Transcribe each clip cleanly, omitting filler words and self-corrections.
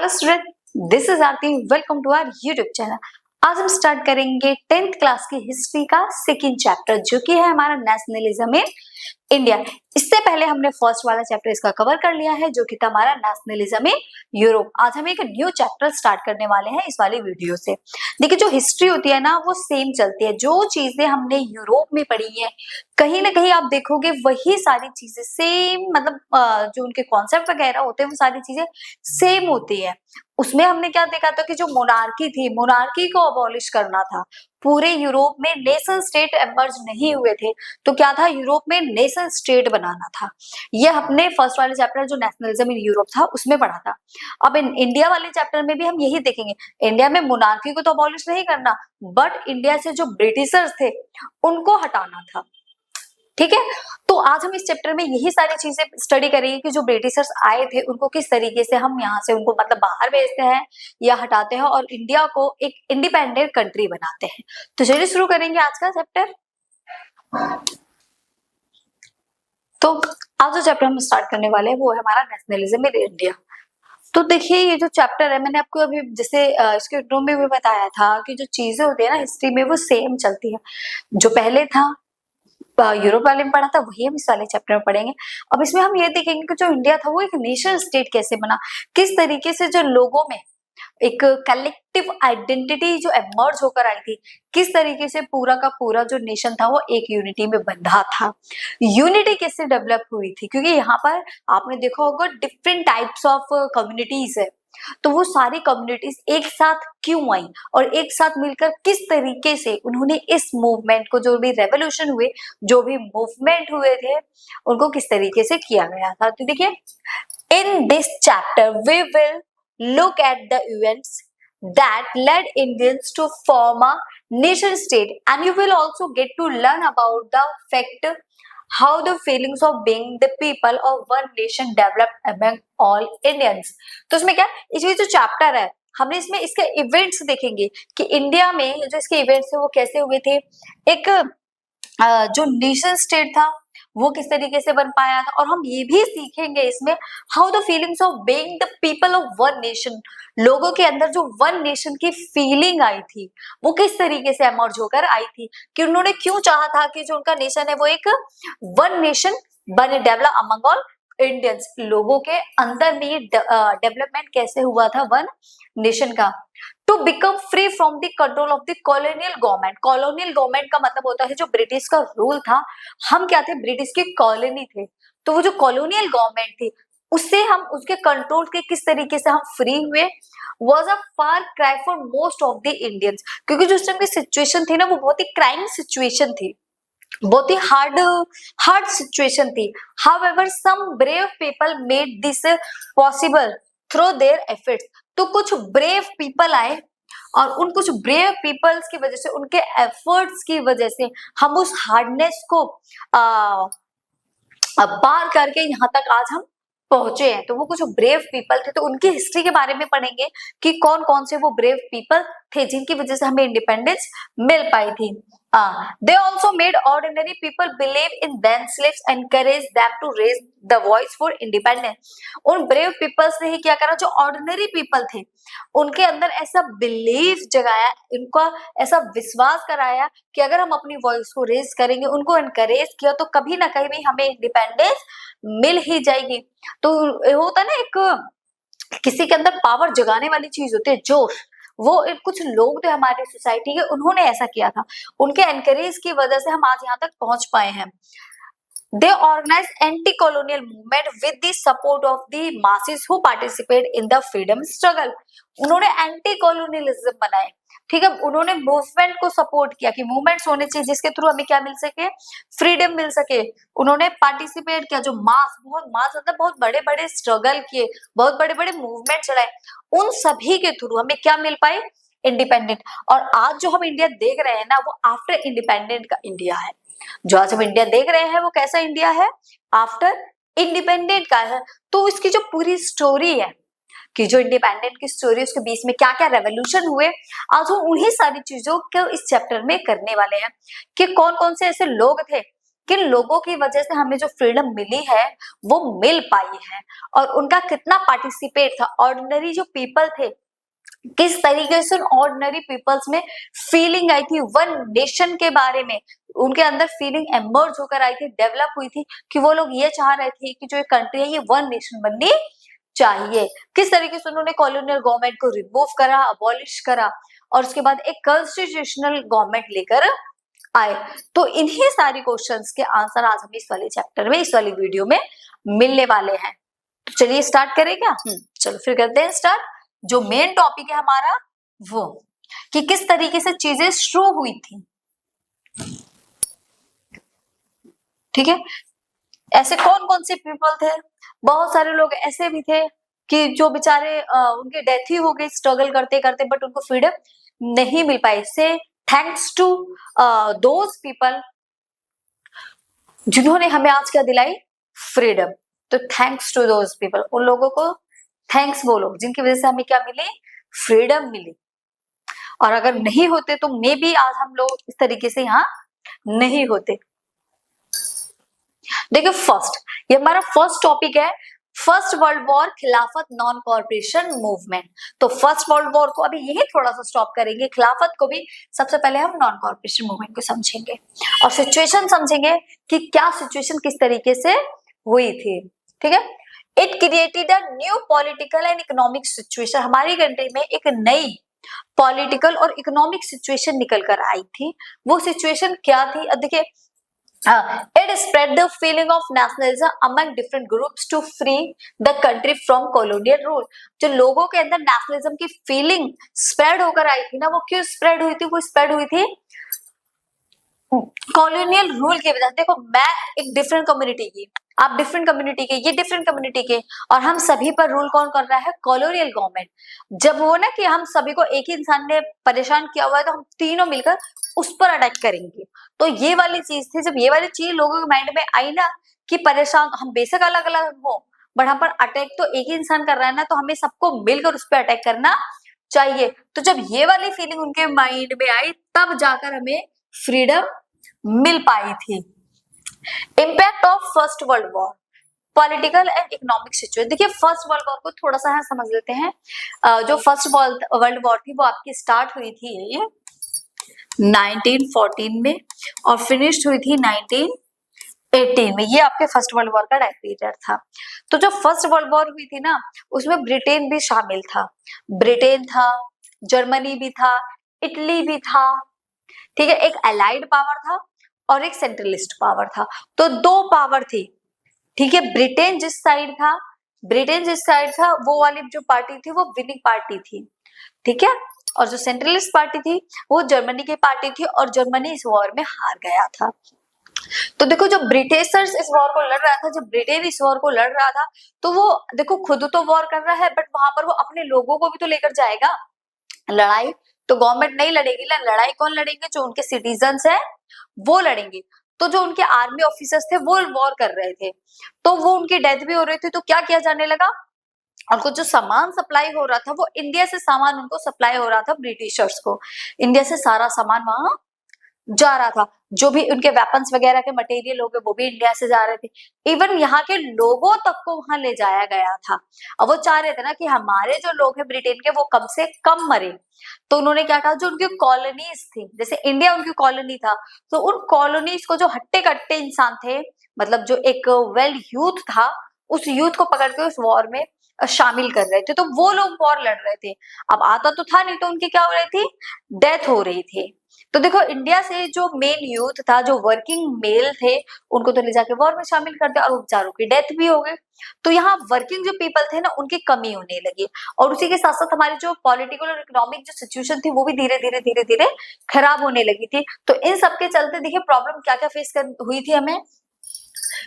Hello student, this is Aarti. Welcome to our YouTube channel. आज हम start करेंगे 10th class की हिस्ट्री का सेकंड चैप्टर, जो कि है हमारा नेशनलिज्म इन इंडिया। इससे पहले हमने फर्स्ट वाला चैप्टर इसका कवर कर लिया है, जो कि था हमारा नेशनलिज्म इन यूरोप। आज हम एक न्यू चैप्टर स्टार्ट करने वाले हैं इस वाली वीडियो से। देखिए, जो हिस्ट्री होती है ना, वो सेम चलती है। जो चीजें हमने यूरोप में पढ़ी है, कहीं ना कहीं आप देखोगे वही सारी चीजें सेम, मतलब जो उनके कॉन्सेप्ट वगैरह होते हैं वो सारी चीजें सेम होती है। उसमें हमने क्या देखा था कि जो मोनार्की थी, मोनार्की को अबॉलिश करना था। पूरे यूरोप में नेशन स्टेट एमर्ज नहीं हुए थे, तो क्या था, यूरोप में नेशन स्टेट बनाना था। ये हमने फर्स्ट वाले चैप्टर जो नेशनलिज्म इन यूरोप था उसमें पढ़ा था। अब इन इंडिया वाले चैप्टर में भी हम यही देखेंगे। इंडिया में मोनार्की को तो अबॉलिश नहीं करना, बट इंडिया से जो ब्रिटिशर्स थे उनको हटाना था। ठीक है, तो आज हम इस चैप्टर में यही सारी चीजें स्टडी करेंगे कि जो ब्रिटिशर्स आए थे उनको किस तरीके से हम यहाँ से उनको मतलब बाहर भेजते हैं या हटाते हैं और इंडिया को एक इंडिपेंडेंट कंट्री बनाते हैं। तो चलिए शुरू करेंगे आज का चैप्टर। तो आज जो चैप्टर हम स्टार्ट करने वाले हैं वो है हमारा नेशनलिज्म इन इंडिया। तो देखिए, ये जो चैप्टर है, मैंने आपको अभी जैसे इसके इंट्रो में भी बताया था कि जो चीजें होती है ना हिस्ट्री में, वो सेम चलती है। जो पहले था यूरोप वाले में पढ़ा था, वही हम इस वाले चैप्टर में पढ़ेंगे। अब इसमें हम ये देखेंगे कि जो इंडिया था वो एक नेशन स्टेट कैसे बना, किस तरीके से जो लोगों में एक कलेक्टिव आइडेंटिटी जो एमर्ज होकर आई थी, किस तरीके से पूरा का पूरा जो नेशन था वो एक यूनिटी में बंधा था। यूनिटी कैसे डेवलप हुई थी, क्योंकि यहाँ पर आपने देखा होगा डिफरेंट टाइप्स ऑफ कम्युनिटीज है, तो वो सारी कम्युनिटीज एक साथ क्यों आई और एक साथ मिलकर किस तरीके से उन्होंने इस मूवमेंट को, जो भी रेवोल्यूशन हुए, जो भी मूवमेंट हुए थे, उनको किस तरीके से किया गया था। तो देखिए, in this chapter we will look at the events that led Indians to form a nation state, and you will also get to learn about the fact how the feelings of being the people of one nation developed among all Indians। तो इसमें क्या, इसमें जो chapter है हमने इसमें इसके events देखेंगे कि इंडिया में जो इसके इवेंट्स है वो कैसे हुए थे। एक जो नेशन स्टेट था वो किस तरीके से बन पाया था, और हम ये भी सीखेंगे इसमें how the feelings of being the people of one nation, लोगों के अंदर जो वन नेशन की फीलिंग आई थी वो किस तरीके से एमर्ज होकर आई थी, कि उन्होंने क्यों चाहा था कि जो उनका नेशन है वो एक वन नेशन बने, डेवलप अमंग ऑल इंडियंस। लोगों के अंदर में ये डेवलपमेंट कैसे हुआ था वन नेशन का। To become free from the control of the colonial government. Colonial government का मतलब होता है जो ब्रिटिश का रूल था, हम क्या थे, ब्रिटिश की कॉलोनी थे, तो वो जो कॉलोनियल गवर्नमेंट थी उससे हम उसके कंट्रोल के किस तरीके से हम फ्री हुए, was a far cry for most of the Indians. क्योंकि जो उस टाइम की सिचुएशन थी ना, वो बहुत ही क्राइम सिचुएशन थी, बहुत ही हार्ड सिचुएशन थी। However some brave people made this possible through their efforts. तो कुछ ब्रेव पीपल आए और उन कुछ ब्रेव पीपल्स की वजह से, उनके एफर्ट्स की वजह से हम उस हार्डनेस को पार करके यहाँ तक आज हम पहुंचे हैं। तो वो कुछ ब्रेव पीपल थे, तो उनकी हिस्ट्री के बारे में पढ़ेंगे कि कौन कौन से वो ब्रेव पीपल थे जिनकी वजह से हमें इंडिपेंडेंस मिल पाई थी। They also made ordinary people believe in themselves, encouraged them to raise the voice for independence। उन brave peoples ने ही क्या करा, जो ordinary people थे उनके अंदर ऐसा बिलीफ जगाया, उनका ऐसा विश्वास कराया कि अगर हम अपनी वॉइस को रेज करेंगे, उनको एनकरेज किया, तो कभी ना कहीं भी हमें इंडिपेंडेंस मिल ही जाएगी। तो होता ना, एक किसी के अंदर पावर जगाने वाली चीज होती है, जोश। वो कुछ लोग थे हमारी सोसाइटी के, उन्होंने ऐसा किया था, उनके एनकरेज की वजह से हम आज यहाँ तक पहुंच पाए हैं। They organized anti-colonial movement with the support of the masses who participate in the freedom struggle। उन्होंने एंटी कॉलोनियलिज्म बनाए, ठीक है, उन्होंने मूवमेंट को सपोर्ट किया कि मूवमेंट्स होने चाहिए जिसके थ्रू हमें क्या मिल सके, फ्रीडम मिल सके। उन्होंने पार्टिसिपेट किया, जो मास मतलब बहुत बड़े बड़े स्ट्रगल किए, बहुत बड़े बड़े मूवमेंट चलाए, उन सभी के थ्रू हमें क्या मिल पाए, इंडिपेंडेंट। और आज जो हम इंडिया देख रहे हैं ना, वो आफ्टर इंडिपेंडेंट का इंडिया है। जो आज हम इंडिया देख रहे हैं वो कैसा इंडिया है, आफ्टर इंडिपेंडेंट का है। तो इसकी जो पूरी स्टोरी है कि जो इंडिपेंडेंट की स्टोरी, उसके बीच में क्या क्या रेवोल्यूशन हुए, आज हम उन्हीं सारी चीजों को इस चैप्टर में करने वाले हैं कि कौन कौन से ऐसे लोग थे किन लोगों की वजह से हमें जो फ्रीडम मिली है वो मिल पाई है, और उनका कितना पार्टिसिपेट था। ऑर्डिनरी जो पीपल थे, किस तरीके से ऑर्डिनरी पीपल्स में फीलिंग आई थी वन नेशन के बारे में, उनके अंदर फीलिंग एमर्ज होकर आई थी, डेवलप हुई थी कि वो लोग ये चाह रहे थे कि जो एक कंट्री है ये वन नेशन बननी चाहिए। किस तरीके से उन्होंने कॉलोनियल गवर्नमेंट को रिमूव करा, अबॉलिश करा, और उसके बाद एक कॉन्स्टिट्यूशनल गवर्नमेंट लेकर आए। तो इन्हीं सारी क्वेश्चंस के आंसर आज हम इस वाले चैप्टर में, इस वाली वीडियो में मिलने वाले हैं। तो चलिए स्टार्ट करें क्या? चलो फिर करते हैं स्टार्ट। जो मेन टॉपिक है हमारा वो कि किस तरीके से चीजें शुरू हुई थी। ठीक है, ऐसे कौन कौन से पीपल थे? बहुत सारे लोग ऐसे भी थे कि जो बेचारे उनकी डेथ ही हो गई स्ट्रगल करते करते, बट उनको फ्रीडम नहीं मिल पाई। से थैंक्स टू दोज पीपल जिन्होंने हमें आज क्या दिलाई, फ्रीडम। तो थैंक्स टू दोज पीपल, उन लोगों को थैंक्स बोलो जिनकी वजह से हमें क्या मिली, फ्रीडम मिली। और अगर नहीं होते तो मे बी आज हम लोग इस तरीके से यहाँ नहीं होते। देखिए फर्स्ट, ये हमारा फर्स्ट टॉपिक है, फर्स्ट वर्ल्ड वॉर, खिलाफत, नॉन कॉर्पोरेशन मूवमेंट। तो फर्स्ट वर्ल्ड वॉर को अभी यही थोड़ा सा स्टॉप करेंगे, खिलाफत को भी सबसे पहले हम नॉन कॉर्पोरेशन मूवमेंट को समझेंगे और सिचुएशन समझेंगे कि क्या सिचुएशन किस तरीके से हुई थी। ठीक है, it created a new political and economic situation. हमारी कंट्री में एक नई पॉलिटिकल और इकोनॉमिक सिचुएशन निकल कर आई थी। वो सिचुएशन क्या थी? अब देखिए, it spread the feeling of nationalism among different groups to free the country from colonial rule। जो लोगों के अंदर नेशनलिज्म की फीलिंग स्प्रेड होकर आई थी ना, वो क्यों स्प्रेड हुई थी? वो स्प्रेड हुई थी कॉलोनियल रूल की वजह से। देखो, मैं एक डिफरेंट कम्युनिटी की, आप डिफरेंट कम्युनिटी के, ये डिफरेंट कम्युनिटी के, और हम सभी पर रूल कौन कर रहा है? Colonial government. जब वो ना कि हम सभी को एक ही इंसान ने परेशान किया हुआ है तो हम तीनों मिलकर उस पर अटैक करेंगे। तो ये वाली चीज थी, जब ये वाली चीज लोगों के माइंड में आई ना कि परेशान, हम बेशक अलग अलग हो बट हम पर अटैक तो एक ही इंसान कर रहा है ना, तो हमें सबको मिलकर उस पर अटैक करना चाहिए। तो जब ये वाली फीलिंग उनके माइंड में आई तब जाकर हमें फ्रीडम मिल पाई थी। Impact of first world war, political and economic situation. देखिए फर्स्ट वर्ल्ड वॉर को थोड़ा सा समझ लेते हैं। जो फर्स्ट वर्ल्ड वॉर थी वो आपकी स्टार्ट हुई थी 1914 में और फिनिश्ड हुई थी 1918 में। ये आपके फर्स्ट वर्ल्ड वॉर का टाइम पीरियड था। तो जो फर्स्ट वर्ल्ड वॉर हुई थी ना, उसमें ब्रिटेन भी शामिल था, ब्रिटेन था, जर्मनी भी था, इटली भी था। ठीक है, एक अलाइड पावर था और एक सेंट्रलिस्ट पावर था। तो दो पावर थी। ठीक है, ब्रिटेन जिस साइड था वो वाली जो पार्टी थी वो विनिंग पार्टी थी। ठीक है, और जो सेंट्रलिस्ट पार्टी थी वो जर्मनी की पार्टी थी और जर्मनी इस वॉर में हार गया था। तो देखो, जो ब्रिटिशर्स इस वॉर को लड़ रहा था, जब ब्रिटेन इस वॉर को लड़ रहा था, तो वो देखो खुद तो वॉर कर रहा है बट वहां पर वो अपने लोगों को भी तो लेकर जाएगा। लड़ाई तो गवर्नमेंट नहीं लड़ेगी ना, लड़ाई कौन लड़ेंगे? जो उनके सिटीजन्स है वो लड़ेंगे। तो जो उनके आर्मी ऑफिसर्स थे वो वॉर कर रहे थे, तो वो उनकी डेथ भी हो रही थी। तो क्या किया जाने लगा, उनको जो सामान सप्लाई हो रहा था वो इंडिया से सामान उनको सप्लाई हो रहा था, ब्रिटिशर्स को इंडिया से सारा सामान वहां जा रहा था। जो भी उनके वेपन्स वगैरह के मटेरियल हो गए वो भी इंडिया से जा रहे थे। इवन यहाँ के लोगों तक को वहां ले जाया गया था। अब वो चाह रहे थे ना कि हमारे जो लोग हैं ब्रिटेन के वो कम से कम मरे। तो उन्होंने क्या कहा, जो उनकी कॉलोनीज थी, जैसे इंडिया उनकी कॉलोनी था, तो उन कॉलोनीज को जो हट्टे कट्टे इंसान थे, मतलब जो एक वेल यूथ था, उस यूथ को पकड़ के उस वॉर में शामिल कर रहे थे। तो वो लोग वॉर लड़ रहे थे। अब आता तो था नहीं, तो उनकी क्या हो रही थी, डेथ हो रही थी। तो देखो, इंडिया से जो मेन यूथ था, जो वर्किंग मेल थे, उनको तो ले जाके वॉर में शामिल कर दिया और बेचारों की डेथ भी हो गई। तो यहाँ वर्किंग जो पीपल थे ना, उनकी कमी होने लगी। और उसी के साथ साथ हमारी जो पॉलिटिकल और इकोनॉमिक जो सिचुएशन थी वो भी धीरे धीरे खराब होने लगी थी। तो इन सबके चलते देखिए प्रॉब्लम क्या क्या फेस हुई थी हमें।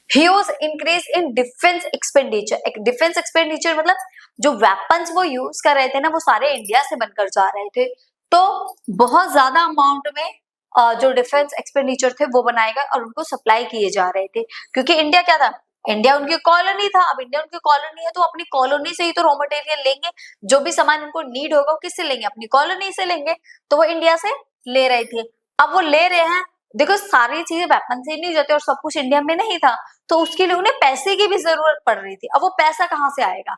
Huge increase in defence expenditure. Defence expenditure मतलब जो वेपन्स वो यूज कर रहे थे ना, वो सारे इंडिया से बनकर जा रहे थे। तो बहुत ज्यादा अमाउंट में जो डिफेंस एक्सपेंडिचर थे वो बनाए गए और उनको सप्लाई किए जा रहे थे। क्योंकि इंडिया क्या था, इंडिया उनकी कॉलोनी था। अब इंडिया उनकी कॉलोनी है तो अपनी कॉलोनी से ही तो रॉ मटेरियल लेंगे। जो भी सामान उनको नीड होगा वो किससे लेंगे, अपनी कॉलोनी से लेंगे। तो वो इंडिया से ले रहे थे। अब वो ले रहे हैं, देखो सारी चीजें वेपन से ही नहीं जाती और सब कुछ इंडिया में नहीं था, तो उसके लिए उन्हें पैसे की भी जरूरत पड़ रही थी। अब वो पैसा कहाँ से आएगा?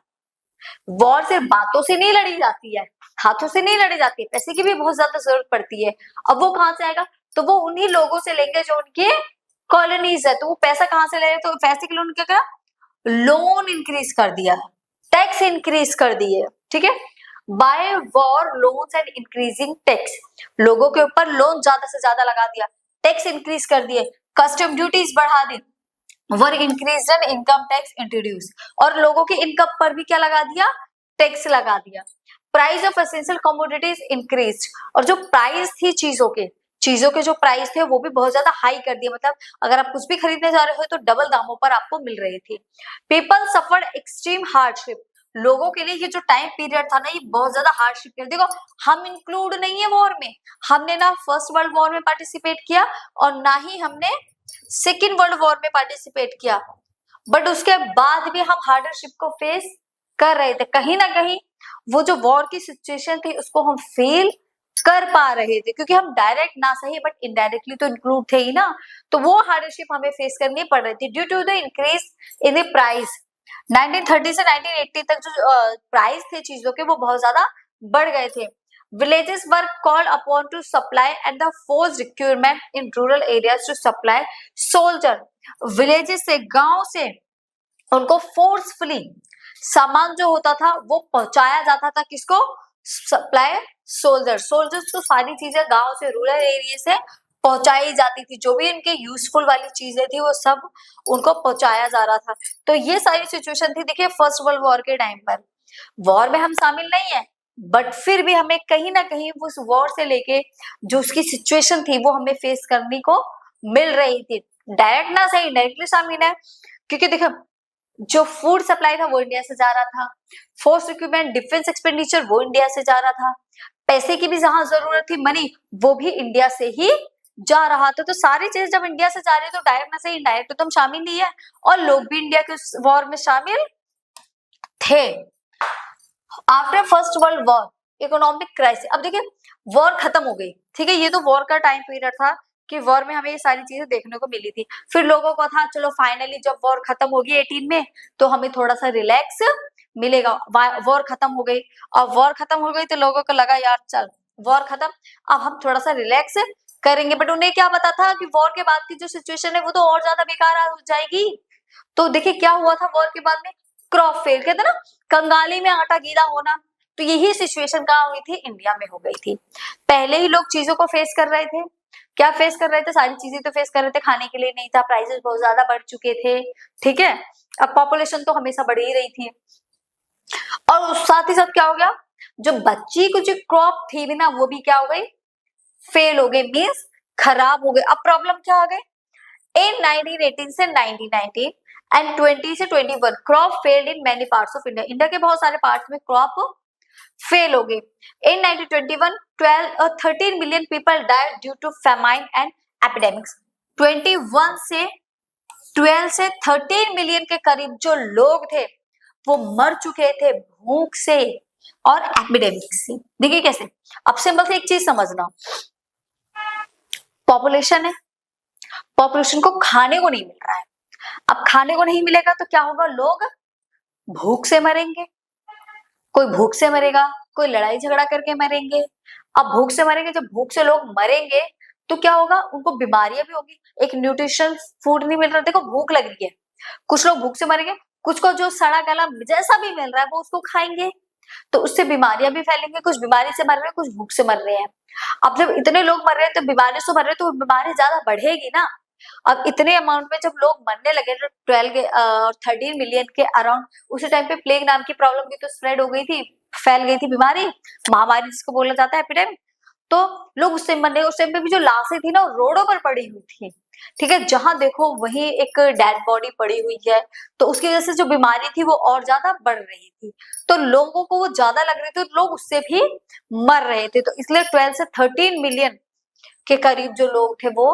वॉर सिर्फ बातों से नहीं लड़ी जाती है, हाथों से नहीं लड़ी जाती है, पैसे की भी बहुत ज्यादा जरूरत पड़ती है। अब वो कहाँ से आएगा? तो वो उन्हीं लोगों से लेंगे जो उनके कॉलोनीज है। तो वो पैसा कहाँ से ले रहे? तो पैसे के लिए उन्होंने क्या करा? लोन इंक्रीज कर दिया, टैक्स इंक्रीज कर दिए, ठीक है। By war loans and increasing tax, लोगों के ऊपर लोन ज्यादा से ज्यादा लगा दिया, टैक्स इंक्रीज कर दिए, कस्टम ड्यूटीज बढ़ा दी, were increase and income tax introduce, और लोगों की इनकम पर भी क्या लगा दिया? टैक्स लगा दिया। Price of essential commodities increase, और जो प्राइस थी चीजों के जो प्राइस थे वो भी बहुत ज्यादा हाई कर दिए, मतलब अगर आप कुछ भी खरीदने जा रहे हो तो डबल दामों पर आपको मिल रही थी। पीपल सफर्ड एक्सट्रीम हार्डशिप, लोगों के लिए ये जो टाइम पीरियड था ना, ये बहुत ज्यादा हार्डशिप कर। देखो हम इंक्लूड नहीं है वॉर में, हमने ना फर्स्ट वर्ल्ड वॉर में पार्टिसिपेट किया और ना ही हमने सेकेंड वर्ल्ड वॉर में पार्टिसिपेट किया, बट उसके बाद भी हम हार्डशिप को फेस कर रहे थे। कहीं ना कहीं वो जो वॉर की सिचुएशन थी उसको हम फील कर पा रहे थे, क्योंकि हम डायरेक्ट ना सही बट इनडायरेक्टली तो इंक्लूड थे ही ना। तो वो हार्डशिप हमें फेस करनी पड़ रही थी due to the increase in the price. 1930 से 1980 तक जो प्राइस थे चीजों के वो बहुत ज्यादा बढ़ गए थे। Villages were called upon to supply and the forced requirement in rural areas to supply soldier। villages से, गांव से उनको फोर्सफुली सामान जो होता था वो पहुंचाया जाता था, किसको? सप्लाई सोल्जर्स को सारी चीजें गांव से, रूरल एरिया से पहुंचाई जाती थी, जो भी उनके यूजफुल वाली चीजें थी वो सब उनको पहुंचाया जा रहा था। तो ये सारी सिचुएशन थी, देखिए फर्स्ट वर्ल्ड वॉर के टाइम पर। वॉर में हम शामिल नहीं है, बट फिर भी हमें कहीं ना कहीं उस वॉर से लेके जो उसकी सिचुएशन थी वो हमें फेस करने को मिल रही थी। डायरेक्ट ना सही, डायरेक्टली शामिल है, क्योंकि देखो जो फूड सप्लाई था वो इंडिया से जा रहा था, फोर्स इक्विपमेंट, डिफेंस एक्सपेंडिचर वो इंडिया से जा रहा था, पैसे की भी जहां जरूरत थी, मनी, वो भी इंडिया से ही जा रहा था। तो सारी चीज जब इंडिया से जा रही है तो डायरेक्ट ना सही इनडायरेक्ट तो हम शामिल ही है, और लोग भी इंडिया के वॉर में शामिल थे। After first world war economic crisis, अब देखिए वॉर खत्म हो गई, ठीक है, ये तो वॉर का टाइम पीरियड था कि वॉर में हमें ये सारी चीजें देखने को मिली थी। फिर लोगों को था चलो फाइनली जब वॉर खत्म होगी 18 में तो हमें थोड़ा सा रिलैक्स मिलेगा। वॉर खत्म हो गई, अब वॉर खत्म हो गई तो लोगों को लगा यार चल वॉर खत्म, अब हम थोड़ा सा रिलैक्स करेंगे, बट उन्हें क्या पता था कि वॉर के बाद की जो सिचुएशन है वो तो और ज्यादा बेकार हो जाएगी। तो देखिए क्या हुआ था वॉर के बाद में? क्रॉप फेल, कहते ना कंगाली में आटा गीला होना। तो यही सिचुएशन कहाँ हुई थी? इंडिया में हो गई थी। पहले ही लोग चीजों को फेस कर रहे थे, क्या फेस कर रहे थे? सारी चीजें तो फेस कर रहे थे, खाने के लिए नहीं था, प्राइसेस बहुत ज्यादा बढ़ चुके थे, ठीक है। अब पॉपुलेशन तो हमेशा बढ़ ही रही थी, और साथ ही साथ क्या हो गया, जो बच्ची को जो क्रॉप थी भी ना वो भी क्या हो गई? फेल हो गई, मीन्स खराब हो गई। अब प्रॉब्लम क्या आ गई? इन 1918 से 1919 एंड 20 से 21 crop failed in many parts of India, India के बहुत सारे पार्ट्स में क्रॉप फेल हो गए। In 1921 13 million people died due to famine and epidemics. 21 से 12 से 13 मिलियन के करीब जो लोग थे वो मर चुके थे भूख से और एपिडेमिक से। देखिए कैसे, अब सिंपल से एक चीज समझना, पॉपुलेशन है, पॉपुलेशन को खाने को नहीं मिल रहा है, अब खाने को नहीं मिलेगा तो क्या होगा? लोग भूख से मरेंगे, कोई भूख से मरेगा, कोई लड़ाई झगड़ा करके मरेंगे। अब भूख से मरेंगे, जब भूख से लोग मरेंगे तो क्या होगा? उनको बीमारियां भी होगी, एक न्यूट्रिशन फूड नहीं मिल रहा। देखो भूख लग रही है, कुछ लोग भूख से मरेंगे, कुछ को जो सड़ा गला जैसा भी मिल रहा है वो उसको खाएंगे, तो उससे बीमारियां भी फैलेंगी, कुछ बीमारी से मर रहे हैं, कुछ भूख से मर रहे हैं। अब जब इतने लोग मर रहे हैं तो बीमारी से मर रहे हैं तो बीमारी ज्यादा बढ़ेगी ना। अब इतने अमाउंट में जब लोग मरने लगे तो 13 मिलियन के अराउंड, उसी टाइम पे प्लेग नाम की प्रॉब्लम भी तो स्प्रेड हो गई थी, फैल गई थी बीमारी, महामारी जिसको बोला जाता है एपिडेमिक। तो लोग उससे मरने, उस टाइम पे भी जो लाशें थी ना रोडों पर पड़ी हुई थी, ठीक है, जहां देखो वही एक डेड बॉडी पड़ी हुई है। तो उसकी वजह से जो बीमारी थी वो और ज्यादा बढ़ रही थी, तो लोगों को वो ज्यादा लग रही थी, तो लोग उससे भी मर रहे थे। तो इसलिए 12 से 13 मिलियन के करीब जो लोग थे वो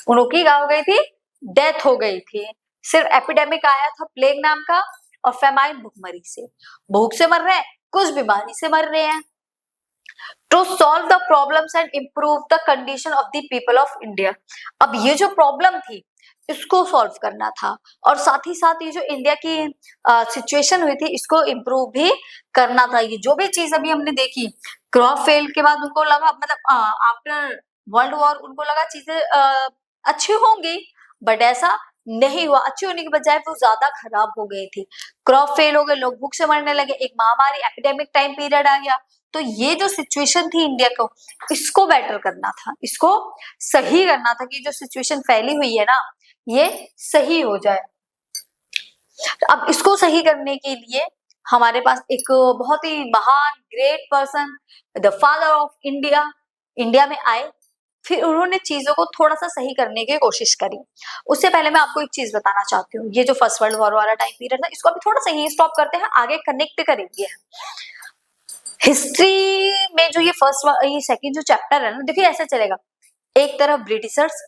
उनकी क्या हो गई थी? डेथ हो गई थी। सिर्फ एपिडेमिक आया था प्लेग नाम का, और फेमाइन भूखमरी से, भूख से मर रहे हैं, कुछ बीमारी से मर रहे हैं। To solve the problems and improve the condition of the people of India. अब ये जो प्रॉब्लम थी इसको सॉल्व करना था, और साथ ही साथ ये जो इंडिया की सिचुएशन हुई थी इसको इम्प्रूव भी करना था। ये जो भी चीज अभी हमने देखी, क्रॉप फेल के बाद उनको लगा, मतलब आफ्टर वर्ल्ड वॉर उनको लगा चीजें अच्छी होंगी, बट ऐसा नहीं हुआ। अच्छी होने के बजाय वो ज्यादा खराब हो गई थी। क्रॉप फेल हो गए, लोग भूख से मरने लगे, एक महामारी एपिडेमिक टाइम पीरियड आ गया। तो ये जो सिचुएशन थी इंडिया को, इसको बेटर करना था, इसको सही करना था कि जो सिचुएशन फैली हुई है ना ये सही हो जाए। अब इसको सही करने के लिए हमारे पास एक बहुत ही महान great person, the father of India, India में आए। फिर उन्होंने चीजों को थोड़ा सा सही करने की कोशिश करी। उससे पहले मैं आपको एक चीज बताना चाहती हूँ, ये जो फर्स्ट वर्ल्ड वॉर वाला टाइम पीरियड था इसको अभी थोड़ा सा यही स्टॉप करते हैं, आगे कनेक्ट करेंगे। हिस्ट्री में जो ये सेकंड जो चैप्टर है ना, देखिए ऐसा चलेगा, एक तरफ ब्रिटिशर्स,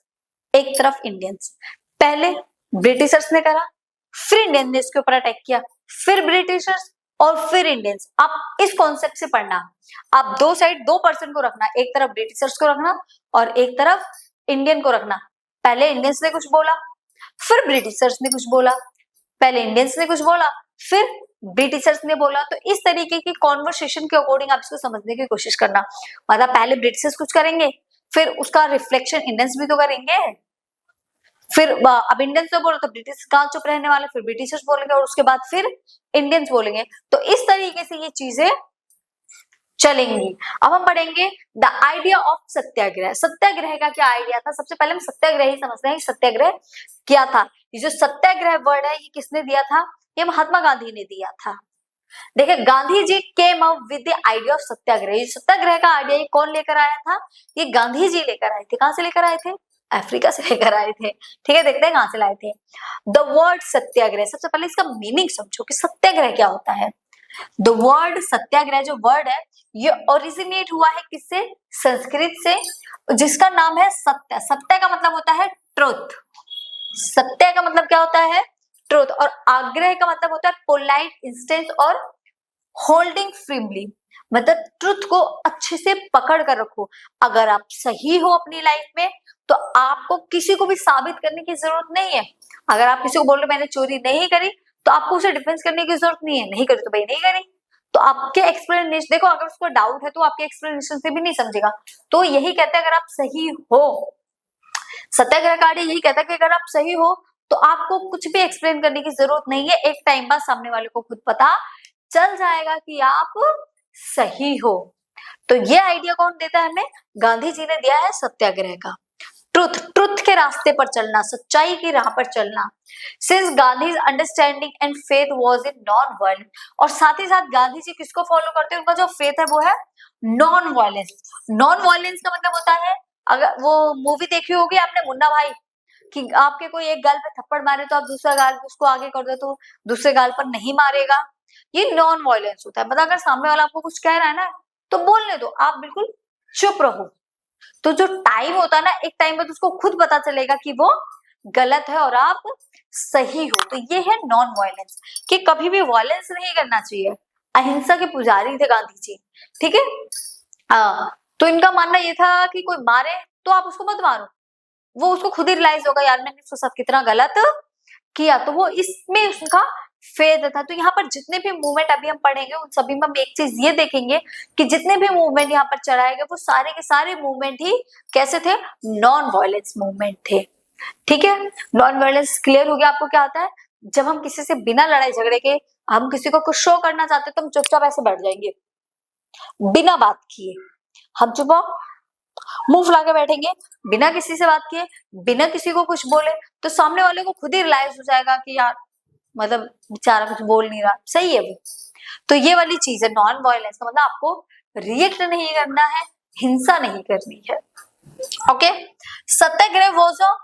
एक तरफ इंडियंस। पहले ब्रिटिशर्स ने करा, फिर इंडियन ने इसके ऊपर अटैक किया, फिर ब्रिटिशर्स और फिर इंडियंस। आप इस कॉन्सेप्ट से पढ़ना, आप दो साइड दो पर्सन को रखना, एक तरफ ब्रिटिशर्स को रखना और एक तरफ इंडियन को रखना। पहले इंडियंस ने कुछ बोला, फिर ब्रिटिशर्स ने कुछ बोला, पहले इंडियंस ने कुछ बोला, फिर ब्रिटिशर्स ने बोला। तो इस तरीके की कॉन्वर्सेशन के अकॉर्डिंग आप इसको समझने की कोशिश करना। मतलब पहले ब्रिटिशर्स कुछ करेंगे, फिर उसका रिफ्लेक्शन इंडियंस भी तो करेंगे, फिर अब इंडियंस तो बोलो तो ब्रिटिश कहाँ चुप रहने वाले, फिर ब्रिटिशर्स बोलेंगे और उसके बाद फिर इंडियंस बोलेंगे। तो इस तरीके से ये चीजें चलेंगी। अब हम पढ़ेंगे द आइडिया ऑफ सत्याग्रह। सत्याग्रह का क्या आइडिया था, सबसे पहले हम सत्याग्रह ही समझते हैं, सत्याग्रह क्या था। ये जो सत्याग्रह वर्ड है ये किसने दिया था, ये महात्मा गांधी ने दिया था। देखिए Gandhi ji came up with the idea of satyagraha. सत्याग्रह का आइडिया ये कौन लेकर आया था, ये गांधी जी लेकर आए थे। कहां से लेकर आए थे, अफ्रीका से लेकर आए थे। ठीक है, देखते हैं कहां से लाए थे। द वर्ड सत्याग्रह, सबसे पहले इसका मीनिंग समझो कि सत्याग्रह क्या होता है। द वर्ड सत्याग्रह जो वर्ड है ये ओरिजिनेट हुआ है किससे, संस्कृत से, जिसका नाम है सत्य। सत्य का मतलब होता है ट्रुथ, सत्य का मतलब क्या होता है, ट्रुथ। और आग्रह का मतलब होता है पोलाइट इंस्टेंस और होल्डिंग फ्रीमली, मतलब ट्रुथ को अच्छे से पकड़ कर रखो। अगर आप सही हो अपनी लाइफ में तो आपको किसी को भी साबित करने की जरूरत नहीं है। अगर आप किसी को बोल रहे मैंने चोरी नहीं करी तो आपको उसे डिफेंस करने की जरूरत नहीं है, नहीं करी तो भाई नहीं करी। तो आपके एक्सप्लेनेशन देखो, अगर उसको डाउट है तो आपके एक्सप्लेनेशन से भी नहीं समझेगा। तो यही कहते हैं अगर आप सही हो, सत्याग्रह कार्य यही कहता है कि अगर आप सही हो तो आपको कुछ भी एक्सप्लेन करने की जरूरत नहीं है। एक टाइम बाद सामने वाले को खुद पता चल जाएगा कि आप सही हो। तो ये आइडिया कौन देता है हमें, गांधी जी ने दिया है सत्याग्रह का। ट्रुथ, ट्रुथ के रास्ते पर चलना, सच्चाई की राह पर चलना। Since Gandhi understanding and faith was in non violence, और साथ ही साथ गांधी जी किसको फॉलो करते हैं, उनका जो फेथ है वो है नॉन वायलेंस। नॉन वायलेंस का मतलब होता है, अगर वो मूवी देखी होगी आपने मुन्ना भाई, कि आपके कोई एक गाल पे थप्पड़ मारे तो आप दूसरा गाल उसको आगे कर दो तो दूसरे गाल पर नहीं मारेगा, ये नॉन वायलेंस होता है। मतलब अगर सामने वाला आपको कुछ कह रहा है ना तो बोलने दो, आप बिल्कुल चुप रहो। तो जो टाइम होता है ना, एक टाइम बाद उसको खुद पता चलेगा कि वो गलत है और आप सही हो। तो ये है नॉन वायलेंस, कि कभी भी वायलेंस नहीं करना चाहिए। अहिंसा के पुजारी थे गांधी जी, ठीक है। तो इनका मानना ये था कि कोई मारे तो आप उसको मत मारो, वो उसको खुद ही रियलाइज होगा यार मैंने उसके साथ कितना गलत किया। तो वो इसमें उसका फेथ था। तो यहाँ पर जितने भी मूवमेंट अभी हम पढ़ेंगे उन सभी में हम एक चीज ये देखेंगे कि जितने भी मूवमेंट यहाँ पर चलाए गए वो सारे के सारे मूवमेंट ही कैसे थे, नॉन वायलेंस मूवमेंट थे। ठीक है, नॉन वायलेंस क्लियर हो गया आपको क्या होता है। जब हम किसी से बिना लड़ाई झगड़े के हम किसी को कुछ शो करना चाहते तो हम चुपचाप ऐसे बैठ जाएंगे बिना बात किए, हम चुपचाप मुंह फुला के बैठेंगे बिना किसी से बात किए, बिना किसी को कुछ बोले। तो सामने वाले को खुद ही रियलाइज हो जाएगा कि यार मतलब बेचारा कुछ बोल नहीं रहा, सही है वो। तो ये वाली चीज है नॉन वायलेंस का मतलब आपको रिएक्ट नहीं करना है, हिंसा नहीं करनी है। Okay, Satyagraha was a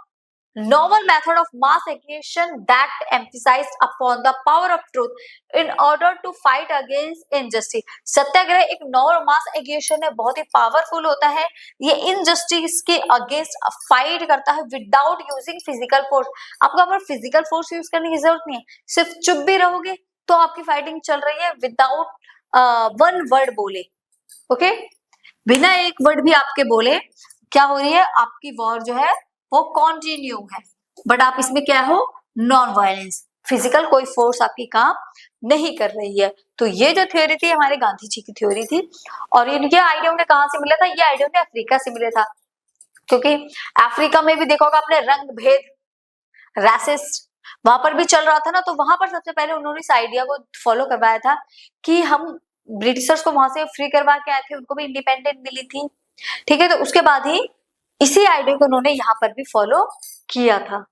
novel method of mass agitation that emphasized upon the power of truth in order to fight against injustice। सत्याग्रह एक नॉवल मास एगिएशन है, बहुत ही पावरफुल होता है। ये इनजस्टिस के अगेंस्ट फाइट करता है विदाउट यूजिंग फिजिकल फोर्स। आपको अगर फिजिकल फोर्स यूज करने की जरूरत नहीं है, सिर्फ चुप भी रहोगे तो आपकी फाइटिंग चल रही है विदाउट वन वर्ड बोले। ओके, बिना एक वर्ड भी आपके बोले क्या हो रही है, आपकी वॉर जो है वो कंटिन्यू है, बट आप इसमें क्या हो, नॉन वायलेंस, फिजिकल कोई फोर्स आपकी काम नहीं कर रही है। तो ये जो थ्योरी थी हमारे गांधी जी की थ्योरी थी, और इनके आइडिया उन्हें कहाँ से मिला था, ये आइडिया उन्हें अफ्रीका से मिला था, क्योंकि अफ्रीका में भी देखा होगा आपने रंग भेद, रैसिस्ट वहां पर भी चल रहा था ना, तो वहां पर सबसे पहले उन्होंने इस आइडिया को फॉलो करवाया था कि हम ब्रिटिशर्स को वहां से फ्री करवा के आए थे, उनको भी इंडिपेंडेंट मिली थी, ठीक है। तो उसके बाद ही इसी आइडिया को उन्होंने यहाँ पर भी फॉलो किया था,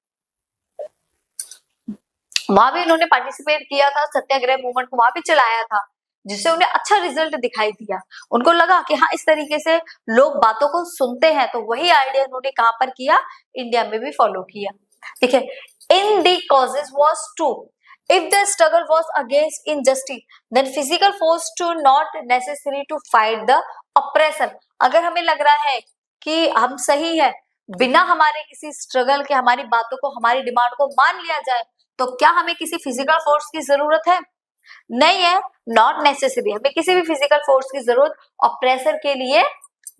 वहां भी उन्होंने पार्टिसिपेट किया था, सत्याग्रह मूवमेंट को वहां भी चलाया था, जिससे उन्हें अच्छा रिजल्ट दिखाई दिया। उनको लगा कि हाँ इस तरीके से लोग बातों को सुनते हैं, तो वही आइडिया उन्होंने कहां पर किया, इंडिया में भी फॉलो किया। देखिए, in the causes was two, if the struggle was against injustice, then physical force to not necessary to fight the oppressor। अगर हमें लग रहा है कि हम सही है, बिना हमारे किसी स्ट्रगल के हमारी बातों को, हमारी डिमांड को मान लिया जाए, तो क्या हमें किसी फिजिकल फोर्स की जरूरत है, नहीं है, नॉट नेसेसरी, हमें किसी भी फिजिकल फोर्स की जरूरत ऑप्रेसर के लिए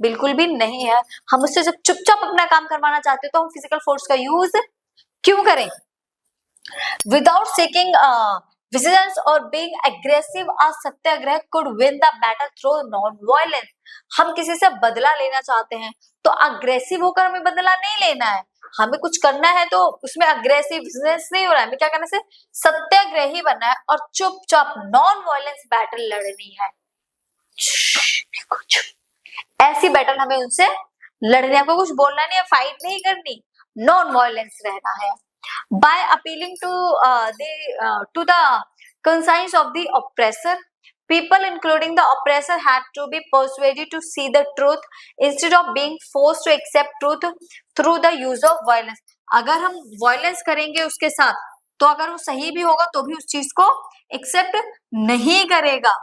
बिल्कुल भी नहीं है। हम उससे जब चुपचाप अपना काम करवाना चाहते हैं तो हम फिजिकल फोर्स का यूज क्यों करें। Without seeking vigilance or being aggressive, a Satyagraha could win the battle through non-violence। हम किसी से बदला लेना चाहते हैं तो अग्रेसिव होकर हमें बदला नहीं लेना है, हमें कुछ करना है तो उसमें अग्रेसिव नहीं हो रहा है, हमें क्या करना है, सत्याग्रह ही बनना है और चुपचाप नॉन वायलेंस बैटल लड़नी है। ऐसी बैटल हमें उनसे लड़नी है, आपको कुछ बोलना नहीं है, फाइट नहीं करनी, नॉन वायलेंस रहना है। By appealing to the conscience of the oppressor, people including the oppressor had to be persuaded to see the truth instead of being forced to accept truth through the use of violence। अगर हम violence करेंगे उसके साथ, तो अगर वो सही भी होगा तो भी उस चीज को एक्सेप्ट नहीं करेगा,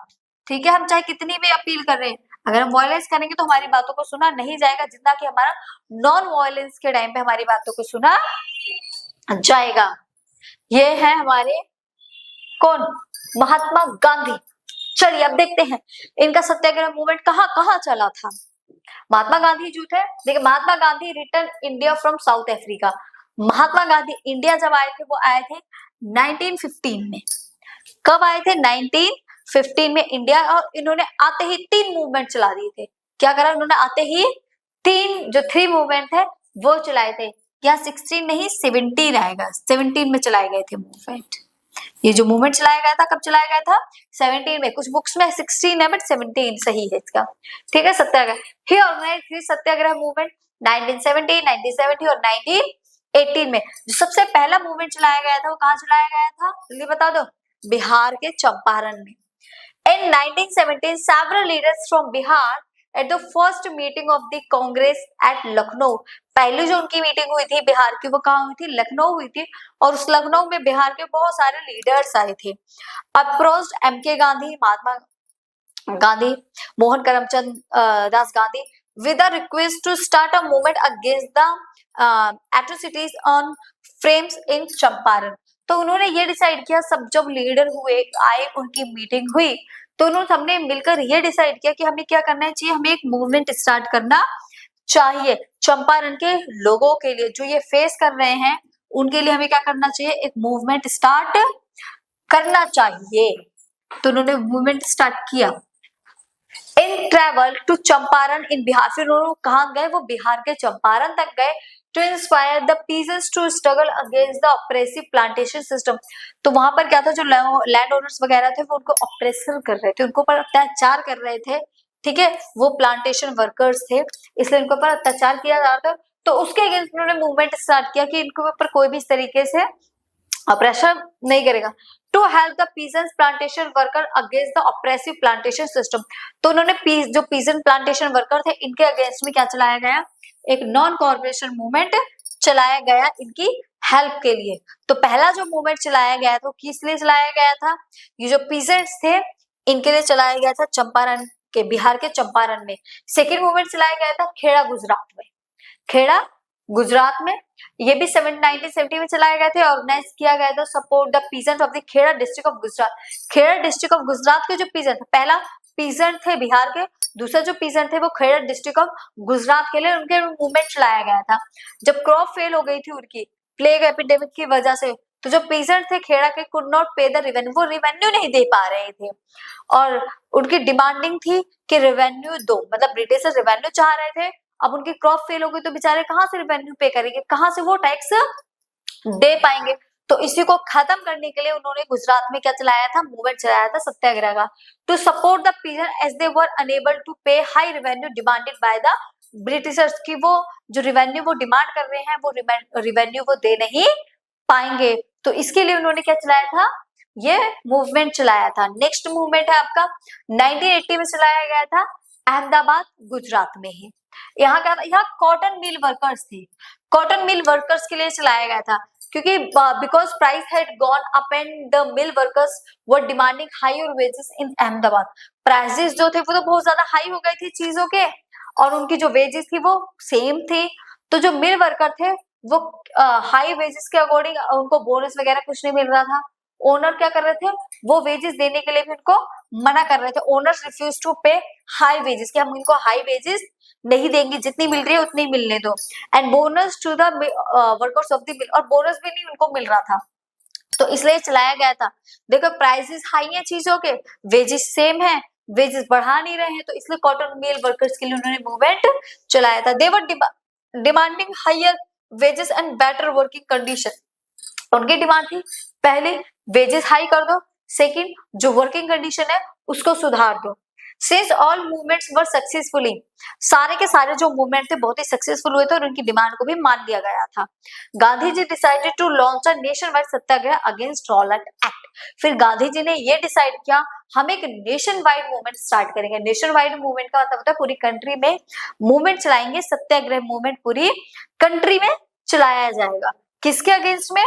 ठीक है। हम चाहे कितनी भी अपील कर रहे हैं, अगर हम वायलेंस करेंगे तो हमारी बातों को सुना नहीं जाएगा, जितना कि हमारा नॉन वायलेंस के टाइम पे हमारी बातों को सुना जाएगा। ये है हमारे कौन, महात्मा गांधी। चलिए अब देखते हैं इनका सत्याग्रह मूवमेंट कहाँ कहाँ चला था। महात्मा गांधी जो थे, देखिए Mahatma Gandhi return India from South Africa. Mahatma Gandhi India जब आए थे वो आए थे 1915 में। कब आए थे, 1915 में इंडिया, और इन्होंने आते ही 3 मूवमेंट चला दिए थे। क्या करा उन्होंने, आते ही 3 मूवमेंट है वो चलाए थे। यहाँ 16 नहीं 17 आएगा, 17 में चलाए गए थे मूवमेंट। ये जो मूवमेंट चलाया गया था कब चलाया गया था, 17 में। कुछ बुक्स में 16 है बट 17 सही है इसका, ठीक है। सत्याग्रह ही ऑर्गेनाइज्ड सत्याग्रह मूवमेंट 1917, 1970 और 1918 में। जो सबसे पहला मूवमेंट चलाया गया था वो कहाँ चलाया गया था, जल्दी बता दो, बिहार के चंपारण में। In 1917, several leaders from Bihar at the first meeting of the Congress at Lucknow। पहली जो उनकी मीटिंग हुई थी बिहार की वो कहाँ हुई थी, लखनऊ हुई थी, और उस लखनऊ में बिहार के बहुत सारे लीडर्स आए थे। Approached MK Gandhi, Mahatma Gandhi, Mohan Karamchand Das Gandhi with a request to start a movement against the atrocities on frames in Champaran. तो उन्होंने ये डिसाइड किया, सब जब लीडर हुए आए उनकी मीटिंग हुई तो उन्होंने हमने मिलकर ये डिसाइड किया कि हमें क्या करना चाहिए, हमें एक मूवमेंट स्टार्ट करना चाहिए चंपारण के लोगों के लिए, जो ये फेस कर रहे हैं उनके लिए हमें क्या करना चाहिए, एक मूवमेंट स्टार्ट करना चाहिए। तो उन्होंने मूवमेंट स्टार्ट किया। इन ट्रेवल टू चंपारण इन बिहार, फिर उन्होंने कहाँ गए, वो बिहार के चंपारण तक गए। To inspire the peasants to struggle against the oppressive plantation system. तो वहां पर क्या था, जो लैंड ओनर्स वगैरह थे वो उनको ऑपरेशन कर रहे थे, उनको पर अत्याचार कर रहे थे, ठीक है। वो प्लांटेशन वर्कर्स थे, इसलिए उनके ऊपर अत्याचार किया जा रहा था। तो उसके अगेंस्ट उन्होंने मूवमेंट स्टार्ट किया कि इनके ऊपर कोई भी इस तरीके से ऑपरेशन नहीं करेगा। To help the peasant plantation worker against the oppressive plantation system. तो उन्होंने जो पीजेंट प्लांटेशन वर्कर थे इनके अगेंस्ट में क्या चलाया गया, एक नॉन कॉर्पोरेशन मूवमेंट चलाया गया इनकी हेल्प के लिए। तो पहला जो मूवमेंट चलाया गया था किस लिए चलाया गया था, ये जो पीजेंट्स थे इनके लिए चलाया गया था चंपारण के, बिहार के चंपारण में। सेकेंड मूवमेंट चलाया गया था खेड़ा गुजरात में, खेड़ा गुजरात में, ये भी 1970 में चलाए गए थे। ऑर्गेनाइज किया गया था support the peasant of the Kheda district of Gujarat. Kheda district of Gujarat के जो पीजेंट, पहला पीजेंट थे बिहार के दूसरा जो पीजेंट थे वो खेड़ा डिस्ट्रिक्ट ऑफ गुजरात के लिए उनके मूवमेंट चलाया गया था। जब क्रॉप फेल हो गई थी उनकी प्लेग एपिडेमिक की वजह से, तो जो पीजेंट थे खेड़ा के कुड नॉट पे द रेवेन्यू, वो रेवेन्यू नहीं दे पा रहे थे और उनकी डिमांडिंग थी कि रेवेन्यू दो, मतलब ब्रिटिशर्स रेवेन्यू चाह रहे थे। अब उनकी क्रॉप फेल हो गई तो बेचारे कहाँ से रेवेन्यू पे करेंगे, कहाँ से वो टैक्स दे पाएंगे। तो इसी को खत्म करने के लिए उन्होंने गुजरात में क्या चलाया था, मूवमेंट चलाया था सत्याग्रह का, to support the peasant as they were unable to pay high revenue demanded by the Britishers, की वो जो रेवेन्यू वो डिमांड कर रहे हैं वो रेवेन्यू वो दे नहीं पाएंगे। तो इसके लिए उन्होंने क्या चलाया था, ये मूवमेंट चलाया था। नेक्स्ट मूवमेंट है आपका 1980 में चलाया गया था अहमदाबाद गुजरात में ही। यहाँ क्या था, यहाँ कॉटन मिल वर्कर्स थे, कॉटन मिल वर्कर्स के लिए चलाया गया था, क्योंकि because price had gone up and the mill workers were demanding higher wages in Ahmedabad. Prices जो थे वो तो बहुत ज्यादा हाई हो गए थे चीजों के और उनकी जो वेजेस थी वो सेम थी। तो जो मिल वर्कर थे वो हाई वेजेस के अकॉर्डिंग उनको बोनस वगैरह कुछ नहीं मिल रहा था। ओनर क्या कर रहे थे, वो वेजेस देने के लिए भी उनको मना कर रहे थे। Owners refuse to pay high wages, कि हम इनको हाई वेजेस नहीं देंगे, जितनी मिल रही है उतनी मिलने दो। And bonus to the workers of the mill, और बोनस भी नहीं उनको मिल रहा था, तो इसलिए चलाया गया था। देखो प्राइसेस हाई है चीजों के, वेजेस सेम है, वेजेस बढ़ा नहीं रहे हैं, तो इसलिए कॉटन मिल वर्कर्स के लिए उन्होंने मूवमेंट चलाया था। They were demanding higher wages and better working condition. उनकी डिमांड थी पहले वेजेस हाई कर दो, सेकंड जो वर्किंग कंडीशन है उसको सुधार दो। Since all movements were successfully, सारे के सारे जो मूवमेंट थे बहुत ही सक्सेसफुल हुए थे और उनकी डिमांड को भी मान लिया गया था। Gandhi ji decided to launch a nation wide satyagraha against Rowlatt Act. फिर गांधी जी ने ये डिसाइड किया हम एक नेशन वाइड मूवमेंट स्टार्ट करेंगे। नेशन वाइड मूवमेंट का मतलब होता है पूरी कंट्री में मूवमेंट चलाएंगे, सत्याग्रह मूवमेंट पूरी कंट्री में चलाया जाएगा। किसके अगेंस्ट में,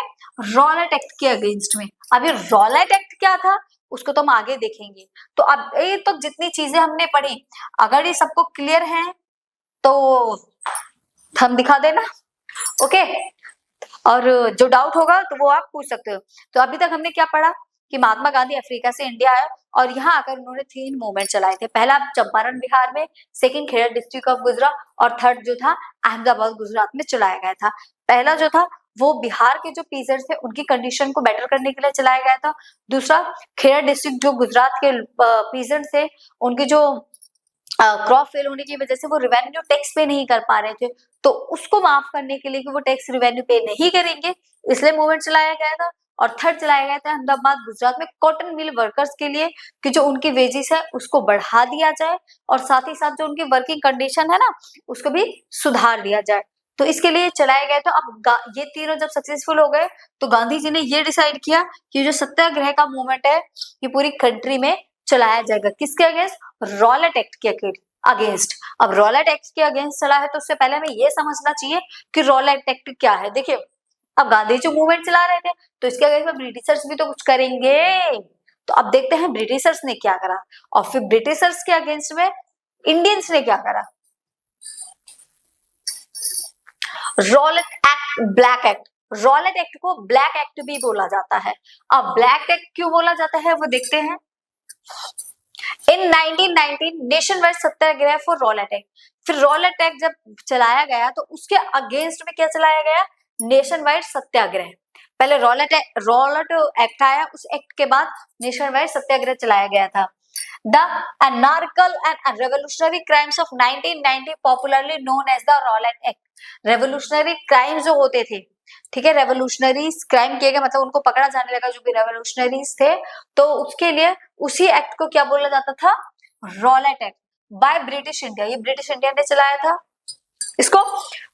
रॉलेट एक्ट के अगेंस्ट में। अब ये रॉलेट एक्ट क्या था उसको तो हम आगे देखेंगे। तो अब ये तो जितनी चीजें हमने पढ़ी, अगर ये सबको क्लियर है तो हम दिखा देना, ओके। और जो डाउट होगा तो वो आप पूछ सकते हो। तो अभी तक हमने क्या पढ़ा कि महात्मा गांधी अफ्रीका से इंडिया आए और यहाँ आकर उन्होंने 3 मूवमेंट चलाए थे। पहला चंपारण बिहार में, second Kheda district of Gujarat और थर्ड जो था अहमदाबाद गुजरात में चलाया गया था। पहला जो था वो बिहार के जो पीजर्स थे उनकी कंडीशन को बेटर करने के लिए चलाया गया था। दूसरा खेड़ा डिस्ट्रिक्ट जो गुजरात के पीजर्स थे उनकी जो क्रॉप फेल होने की वजह से वो रेवेन्यू टैक्स पे नहीं कर पा रहे थे, तो उसको माफ करने के लिए कि वो टैक्स रेवेन्यू पे नहीं करेंगे इसलिए मूवमेंट चलाया गया था। और थर्ड चलाया गया था अहमदाबाद गुजरात में कॉटन मिल वर्कर्स के लिए कि जो उनकी वेजेस है उसको बढ़ा दिया जाए और साथ ही साथ जो उनकी वर्किंग कंडीशन है ना उसको भी सुधार दिया जाए, तो इसके लिए चलाया गया। तो अब ये तीनों जब सक्सेसफुल हो गए तो गांधी जी ने ये डिसाइड किया कि जो सत्याग्रह का मूवमेंट है ये पूरी कंट्री में चलाया जाएगा। किसके अगेंस्ट, रॉलेट एक्ट के अगेंस्ट। अब रॉलेट एक्ट के अगेंस्ट चला है तो उससे पहले हमें ये समझना चाहिए कि रॉलेट एक्ट क्या है। देखिए अब गांधी जी मूवमेंट चला रहे थे तो इसके अगेंस्ट में ब्रिटिशर्स भी तो कुछ करेंगे, तो अब देखते हैं ब्रिटिशर्स ने क्या करा और फिर ब्रिटिशर्स के अगेंस्ट में इंडियंस ने क्या करा। Rowlatt act, black act. Rowlatt act को ब्लैक एक्ट भी बोला जाता है। अब ब्लैक एक्ट क्यों बोला जाता है वो देखते हैं। इन 1919 nation wide Satyagraha for Rowlatt Act. फिर रॉलेट एक्ट जब चलाया गया तो उसके अगेंस्ट में क्या चलाया गया, नेशन वाइड सत्याग्रह। पहले रॉलेट एक्ट आया, उस एक्ट के बाद नेशन वाइड सत्याग्रह चलाया गया था। The anarchical and revolutionary crimes of 1990 popularly known as the Rowlatt act. Revolutionary crime जो होते थे, ठीक है, रेवोल्यूशनरी क्राइम किए गए मतलब उनको पकड़ा जाने लगा जो भी रेवोल्यूशनरीज थे, तो उसके लिए उसी एक्ट को क्या बोला जाता था, Rowlatt act by British India. ये ब्रिटिश इंडिया ने चलाया था। इसको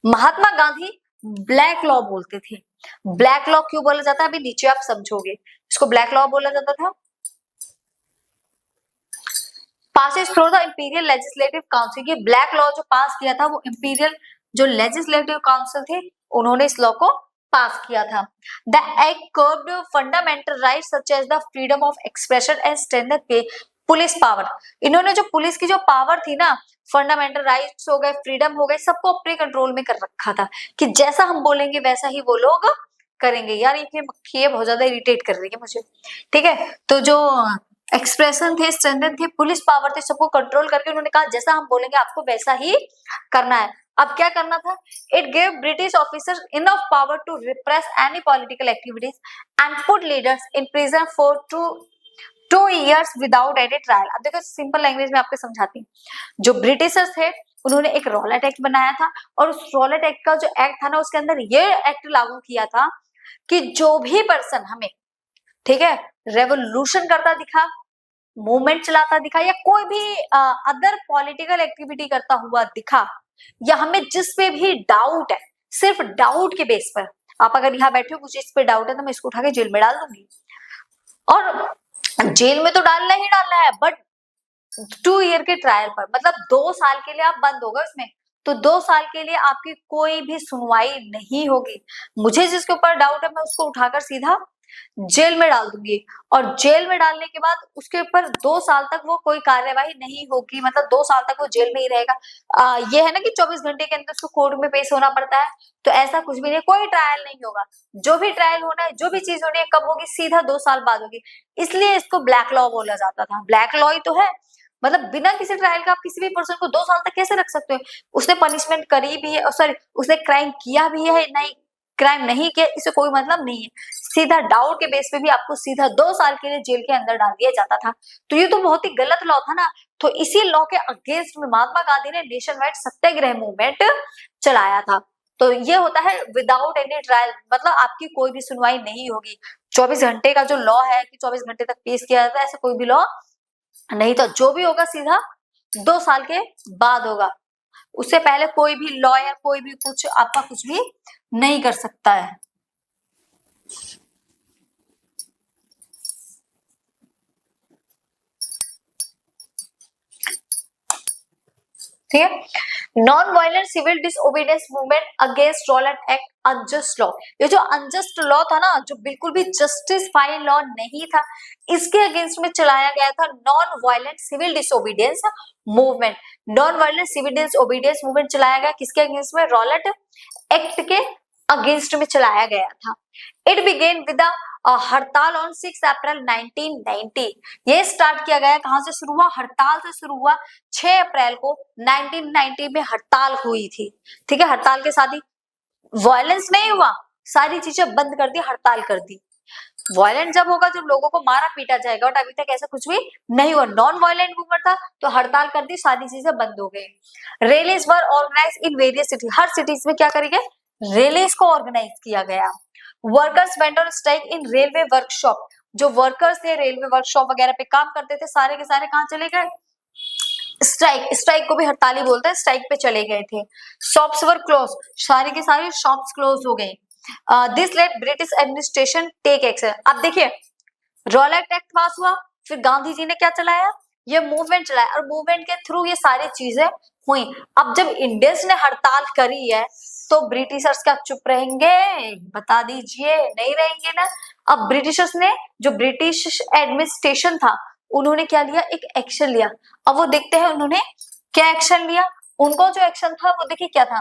महात्मा गांधी ब्लैक लॉ बोलते थे। ब्लैक लॉ क्यों बोला जाता है अभी नीचे आप समझोगे। इसको ब्लैक लॉ बोला जाता था। Passes through the imperial legislative council. ये ब्लैक लॉ जो पास किया था वो इंपीरियल जो लेजिस्लेटिव काउंसिल थे उन्होंने इस लॉ को पास किया था। The act curbed fundamental rights such as the freedom of expression and strengthened पे पुलिस पावर। इन्होंने जो पुलिस की जो पावर थी ना, फंडामेंटल राइट्स हो गए, फ्रीडम हो गए, सबको अपने कंट्रोल में कर रखा था कि जैसा हम बोलेंगे वैसा ही वो लोग करेंगे। यार ये बहुत ज्यादा इरिटेट कर रही है मुझे, ठीक है। तो जो एक्सप्रेशन थे, स्ट्रेंथ थे, पुलिस पावर थी, सबको कंट्रोल करके उन्होंने कहा जैसा हम बोलेंगे आपको वैसा ही करना है। अब क्या करना था? It gave British officers enough power to repress any political activities and put leaders in prison for 2 years without any trial. अब देखो सिंपल लैंग्वेज में आपको समझाती हूँ। जो ब्रिटिशर्स थे उन्होंने एक रॉलेट एक्ट बनाया था, और उस रॉलेट एक्ट का जो एक्ट था ना, उसके अंदर ये एक्ट लागू किया था कि जो भी पर्सन हमें, ठीक है, रेवोल्यूशन करता दिखा, मूवमेंट चलाता दिखा, या कोई भी अदर पॉलिटिकल एक्टिविटी करता हुआ दिखा, या हमें जिस पे भी डाउट है, सिर्फ डाउट के बेस पर, आप अगर यहाँ बैठे हो मुझे इस पे डाउट है तो मैं इसको उठा के जेल में डाल दूंगी, और जेल में तो डालना ही डालना है, बट 2 year के ट्रायल पर, मतलब 2 साल के लिए आप बंद हो गए उसमें, तो 2 साल के लिए आपकी कोई भी सुनवाई नहीं होगी। मुझे जिसके ऊपर डाउट है मैं उसको उठाकर सीधा जेल में डाल दूंगी, और जेल में डालने के बाद उसके ऊपर 2 साल तक वो कोई कार्यवाही नहीं होगी, मतलब 2 साल तक वो जेल में ही रहेगा। ये है ना कि 24 घंटे के अंदर उसको कोर्ट में पेश होना पड़ता है, तो ऐसा कुछ भी नहीं, कोई ट्रायल नहीं होगा। जो भी ट्रायल होना है, जो भी चीज होनी है, कब होगी? सीधा 2 साल बाद होगी। इसलिए इसको ब्लैक लॉ बोला जाता था। ब्लैक लॉ ही तो है, मतलब बिना किसी ट्रायल का आप किसी भी पर्सन को 2 साल तक कैसे रख सकते हो? उसने पनिशमेंट करी भी है, सॉरी उसने क्राइम किया भी है, नहीं क्राइम नहीं किया, इससे कोई मतलब नहीं है। सीधा डाउट के बेस पे भी आपको सीधा 2 साल के लिए जेल के अंदर डाल दिया जाता था। तो ये तो बहुत ही गलत लॉ था ना। तो इसी लॉ के अगेंस्ट में महात्मा गांधी ने नेशन वाइड सत्याग्रह मूवमेंट चलाया था। तो ये होता है विदाउट एनी ट्रायल, मतलब आपकी कोई भी सुनवाई नहीं होगी। 24 घंटे का जो लॉ है कि 24 घंटे तक पेश किया जाता है, ऐसा कोई भी लॉ नहीं, तो जो भी होगा सीधा 2 साल के बाद होगा। उससे पहले कोई भी लॉयर, कोई भी कुछ आपका कुछ भी नहीं कर सकता है। ठीक है। Non violent civil disobedience movement against Rowlatt Act unjust law. ये जो अनजस्ट लॉ था ना, जो बिल्कुल भी जस्टिफाइड लॉ नहीं था, इसके अगेंस्ट में चलाया गया था non violent civil disobedience movement. Non violent civil disobedience movement चलाया गया किसके अगेंस्ट में? रॉलेट एक्ट के अगेंस्ट में चलाया गया था। इट बिगेन विद हड़ताल ऑन 6 अप्रैल 1990। ये स्टार्ट किया गया, कहां से शुरू हुआ? हड़ताल से शुरू हुआ। 6 अप्रैल को 1990 में हड़ताल हुई थी। ठीक है, हड़ताल के साथ ही वायलेंस नहीं हुआ, सारी चीजें बंद कर दी, हड़ताल कर दी। वायलेंट जब होगा जब लोगों को मारा पीटा जाएगा, और अभी तक ऐसा कुछ भी नहीं हुआ। नॉन वायलेंट मूवमेंट था तो हड़ताल कर दी, सारी चीजें बंद हो गई। Rallies were organise in various city. हर सिटीज में क्या करेंगे? रैलीज को ऑर्गेनाइज किया गया। Workers went on strike in railway workshop. जो वर्कर्स थे रेलवे वर्कशॉप वगैरह पे काम करते थे, सारे के सारे कहाँ चले गए? स्ट्राइक। स्ट्राइक को भी हड़ताल ही बोलते हैं, स्ट्राइक पे चले गए थे। शॉप्स वर क्लोज, सारी के सारी शॉप्स क्लोज हो गई। This led British administration take action. अब देखिए, रॉलेट एक्ट पास हुआ, फिर गांधी जी ने क्या चलाया? ये मूवमेंट चलाया, और मूवमेंट के थ्रू ये सारी चीजें हुई। अब जब इंडियंस ने हड़ताल करी है तो ब्रिटिशर्स क्या चुप रहेंगे? बता दीजिए, नहीं रहेंगे ना। अब ब्रिटिशर्स ने, जो ब्रिटिश एडमिनिस्ट्रेशन था, उन्होंने क्या लिया? एक एक्शन लिया। अब वो देखते हैं उन्होंने क्या एक्शन लिया। उनको जो एक्शन था वो देखिए क्या था।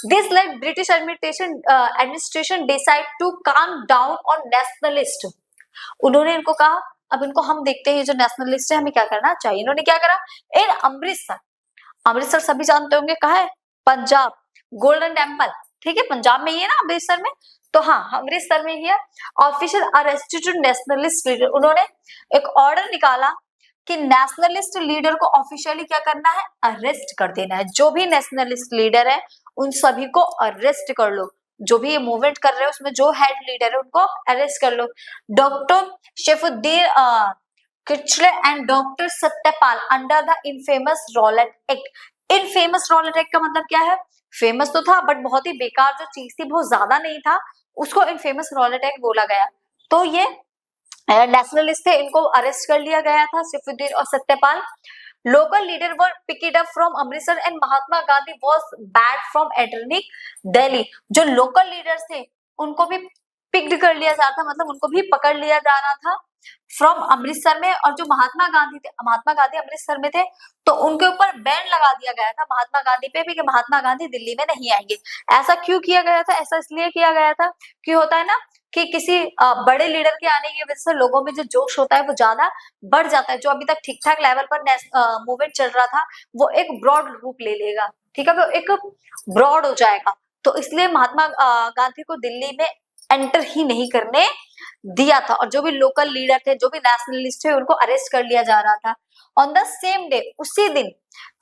This led British administration decide to come down on nationalist. उन्होंने इनको कहा अब इनको हम देखते हैं जो नेशनलिस्ट है, हमें क्या करना चाहिए। इन्होंने क्या करा? इन अमृतसर, अमृतसर सभी जानते होंगे कहाँ है? पंजाब, गोल्डन टेम्पल, ठीक है, पंजाब में ही है ना, अमृतसर में। तो हाँ, अमृतसर में ही है। Official arrested nationalist leader. उन्होंने एक ऑर्डर निकाला कि नेशनलिस्ट लीडर को ऑफिशियली क्या करना है? अरेस्ट कर देना है। जो भी नेशनलिस्ट लीडर है उन सभी को अरेस्ट कर लो। जो भी ये मूवमेंट कर रहे हैं उसमें जो हेड लीडर है उनको अरेस्ट कर लो। Doctor Saifuddin Kitchlew and doctor Satyapal under the infamous Rowlatt Act. Infamous Rowlatt Act का मतलब क्या है? फेमस तो था बट बहुत ही बेकार जो चीज थी, बहुत ज्यादा नहीं था, उसको इनफेमस रॉलेट एक्ट बोला गया। तो ये नेशनलिस्ट थे, इनको अरेस्ट कर लिया गया था, सैफुद्दीन और Satyapal. Local leader were picked up from Amritsar and Mahatma Gandhi was bad from attorney Delhi. जो लोकल लीडर्स थे उनको भी पिक्ड कर लिया जाता, मतलब उनको भी पकड़ लिया जा रहा था फ्रॉम अमृतसर में। और जो महात्मा गांधी थे, महात्मा गांधी अमृतसर में थे, तो उनके ऊपर बैन लगा दिया गया था महात्मा गांधी पे भी कि महात्मा गांधी दिल्ली में नहीं आएंगे। ऐसा क्यों किया गया था? ऐसा इसलिए किया गया था कि होता है ना कि किसी बड़े लीडर के आने की वजह से लोगों में जो जोश होता है वो ज्यादा बढ़ जाता है। जो अभी तक ठीक ठाक लेवल पर मूवमेंट चल रहा था वो एक ब्रॉड रूप ले लेगा, ठीक है, वो एक ब्रॉड हो जाएगा। तो इसलिए महात्मा गांधी को दिल्ली में एंटर ही नहीं करने दिया था, और जो भी लोकल लीडर थे, जो भी नेशनलिस्ट थे, उनको अरेस्ट कर लिया जा रहा था। ऑन द सेम डे, उसी दिन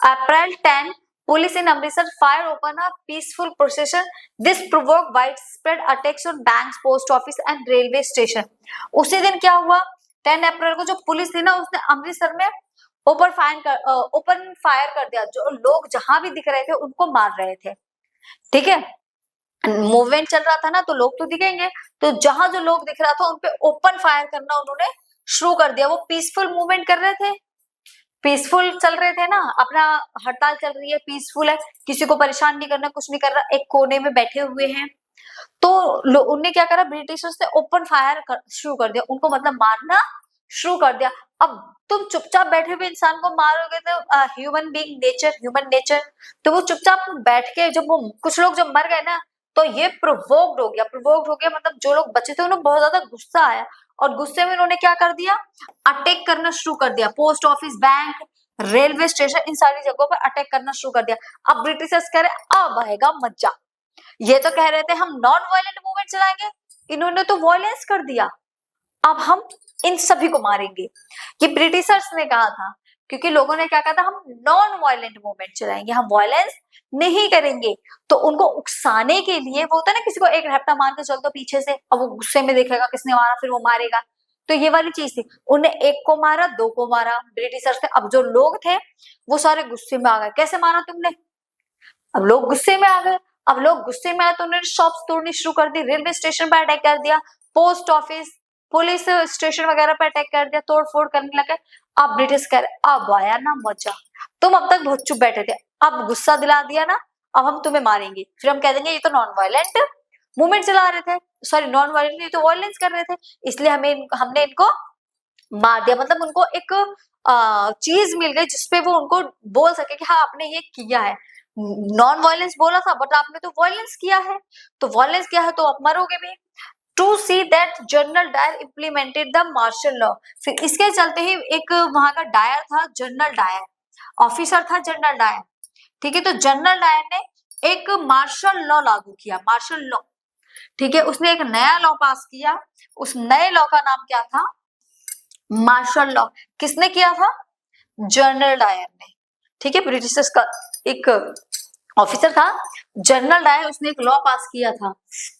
अप्रैल 10, police in Amritsar fire open a peaceful procession. This provoked widespread attacks on banks, post office and railway station. उसी दिन क्या हुआ, 10 अप्रैल को जो पुलिस थी ना उसने अमृतसर में ओपन फायर कर दिया। जो लोग जहां भी दिख रहे थे उनको मार रहे थे, ठीक है। मूवमेंट चल रहा था ना तो लोग तो दिखेंगे, तो जहां जो लोग दिख रहा था उनपे ओपन फायर करना उन्होंने शुरू कर दिया। वो पीसफुल मूवमेंट कर रहे थे, पीसफुल चल रहे थे ना, अपना हड़ताल चल रही है, पीसफुल है, किसी को परेशान नहीं करना, कुछ नहीं कर रहा, एक कोने में बैठे हुए हैं। तो उनने क्या करा, ब्रिटिशर्स ने ओपन फायर शुरू कर दिया, उनको मतलब मारना शुरू कर दिया। अब तुम चुपचाप बैठे हुए इंसान को मारोगे तो human being nature, human nature, तो वो चुपचाप बैठ के जब वो कुछ लोग जब मर गए ना तो ये प्रोवोक्ड हो गया। प्रोवोक्ड हो गया मतलब जो लोग बचे थे उन्हें बहुत ज्यादा गुस्सा आया, और गुस्से में उन्होंने क्या कर दिया, अटैक करना शुरू कर दिया। Post office, bank, railway station, इन सारी जगहों पर अटैक करना शुरू कर दिया। अब ब्रिटिशर्स कह रहे अब आएगा मजा। ये तो कह रहे थे हम नॉन वायलेंट मूवमेंट चलाएंगे, इन्होंने तो वायलेंस कर दिया, अब हम इन सभी को मारेंगे। ये ब्रिटिशर्स ने कहा था, क्योंकि लोगों ने क्या कहा था, हम नॉन वायलेंट मूवमेंट चलाएंगे, हम वायलेंस नहीं करेंगे। तो उनको उकसाने के लिए, वो होता है ना किसी को एक रैप्टा मार के चल तो पीछे से, अब वो गुस्से में देखेगा किसने मारा, फिर वो मारेगा, तो ये वाली चीज थी। उन्हें एक को मारा, दो को मारा ब्रिटिशर्स ने। अब जो लोग थे वो सारे गुस्से में आ गए, कैसे मारा तुमने, अब लोग गुस्से में आ गए। अब लोग गुस्से में आए तो उन्होंने शॉप्स तोड़नी शुरू कर दी, रेलवे स्टेशन पर अटैक कर दिया, पोस्ट ऑफिस, पुलिस स्टेशन वगैरह पर अटैक कर दिया, तोड़ फोड़ करने लगे। अब ब्रिटिश कह रहे अब आया ना मजा, तुम अब तक बहुत चुप बैठे थे, अब गुस्सा दिला दिया ना, अब हम तुम्हें मारेंगे। फिर हम कह देंगे ये तो नॉन वायलेंट मूवमेंट चला रहे थे, सॉरी नॉन वायलेंट, ये तो वायलेंस कर रहे थे, इसलिए हमने इनको मार दिया। मतलब उनको एक चीज मिल गई जिसपे वो उनको बोल सके कि हाँ आपने ये किया है। नॉन वायलेंस बोला था बट आपने तो वायलेंस किया है, तो वायलेंस किया है तो आप मरोगे भी। To see that General Dyer implemented the martial law. फिर इसके चलते ही एक वहां का डायर था, जनरल डायर, ऑफिसर था जनरल डायर, ठीक है। तो जनरल डायर ने एक मार्शल लॉ लागू किया, मार्शल लॉ, ठीक है। उसने एक नया लॉ पास किया, उस नए लॉ का नाम क्या था, मार्शल लॉ। किसने किया था, जनरल डायर ने, ठीक है। ब्रिटिशर्स का एक ऑफिसर था जनरल डायर, उसने एक लॉ पास किया था।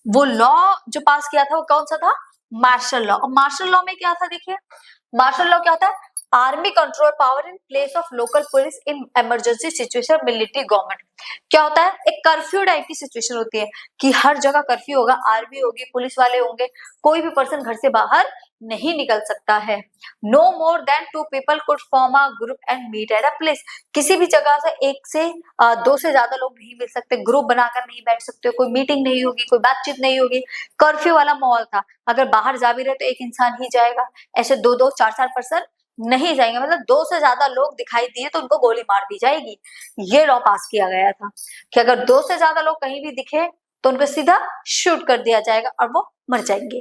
वो लॉ जो पास किया था वो कौन सा था, मार्शल लॉ। और मार्शल लॉ में क्या था, देखिए मार्शल लॉ क्या होता है, army control power in place of local police in emergency situation, military government. क्या होता है, एक कर्फ्यू टाइप की सिचुएशन होती है कि हर जगह कर्फ्यू होगा, आर्मी होगी, पुलिस वाले होंगे, कोई भी पर्सन घर से बाहर नहीं निकल सकता है। No more than 2 people could form a group and meet at a place. किसी भी जगह से एक से दो से ज्यादा लोग नहीं मिल सकते, ग्रुप बनाकर नहीं बैठ सकते, कोई मीटिंग नहीं होगी, कोई बातचीत नहीं होगी। कर्फ्यू वाला माहौल था, अगर बाहर जा भी रहे तो एक इंसान ही जाएगा, ऐसे दो दो चार चार पर्सन नहीं जाएंगे। मतलब दो से ज्यादा लोग दिखाई दिए तो उनको गोली मार दी जाएगी। ये लॉ पास किया गया था कि अगर दो से ज्यादा लोग कहीं भी दिखे तो उनको सीधा शूट कर दिया जाएगा और वो मर जाएंगे।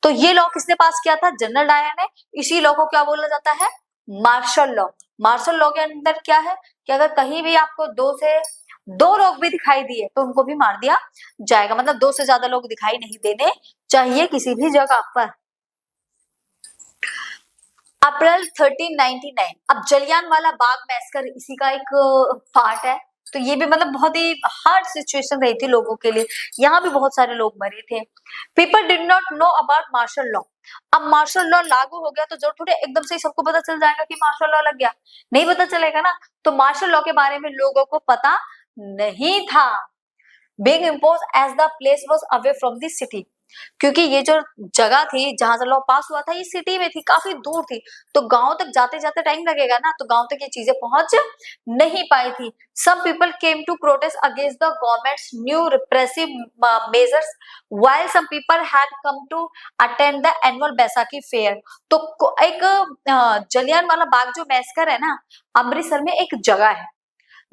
तो ये लॉ किसने पास किया था, जनरल डायर ने। इसी लॉ को क्या बोला जाता है, मार्शल लॉ। मार्शल लॉ के अंदर क्या है कि अगर कहीं भी आपको दो लोग भी दिखाई दिए तो उनको भी मार दिया जाएगा। मतलब दो से ज्यादा लोग दिखाई नहीं देने चाहिए किसी भी जगह पर। अप्रैल 1399, अब जलियांवाला बाग मैसकर इसी का एक पार्ट है। तो ये भी मतलब बहुत ही हार्ड सिचुएशन रही थी लोगों के लिए, यहाँ भी बहुत सारे लोग मरे थे। People did not know about martial law. अब मार्शल लॉ लागू हो गया तो जरूर थोड़े एकदम से सबको पता चल जाएगा कि मार्शल लॉ लग गया, नहीं पता चलेगा ना। तो मार्शल लॉ के बारे में लोगों को पता नहीं था। being imposed as the place was away from the city, क्योंकि ये जो जगह थी जहां से लॉ पास हुआ था ये सिटी में थी, काफी दूर थी, तो गांव तक जाते जाते टाइम लगेगा ना, तो गांव तक ये चीजें पहुंच नहीं पाई थी। some people came to protest against the government's new repressive measures while some people had come to attend the annual Baisakhi fair। तो एक जलियांवाला बाग जो मैसकर है ना, अमृतसर में एक जगह है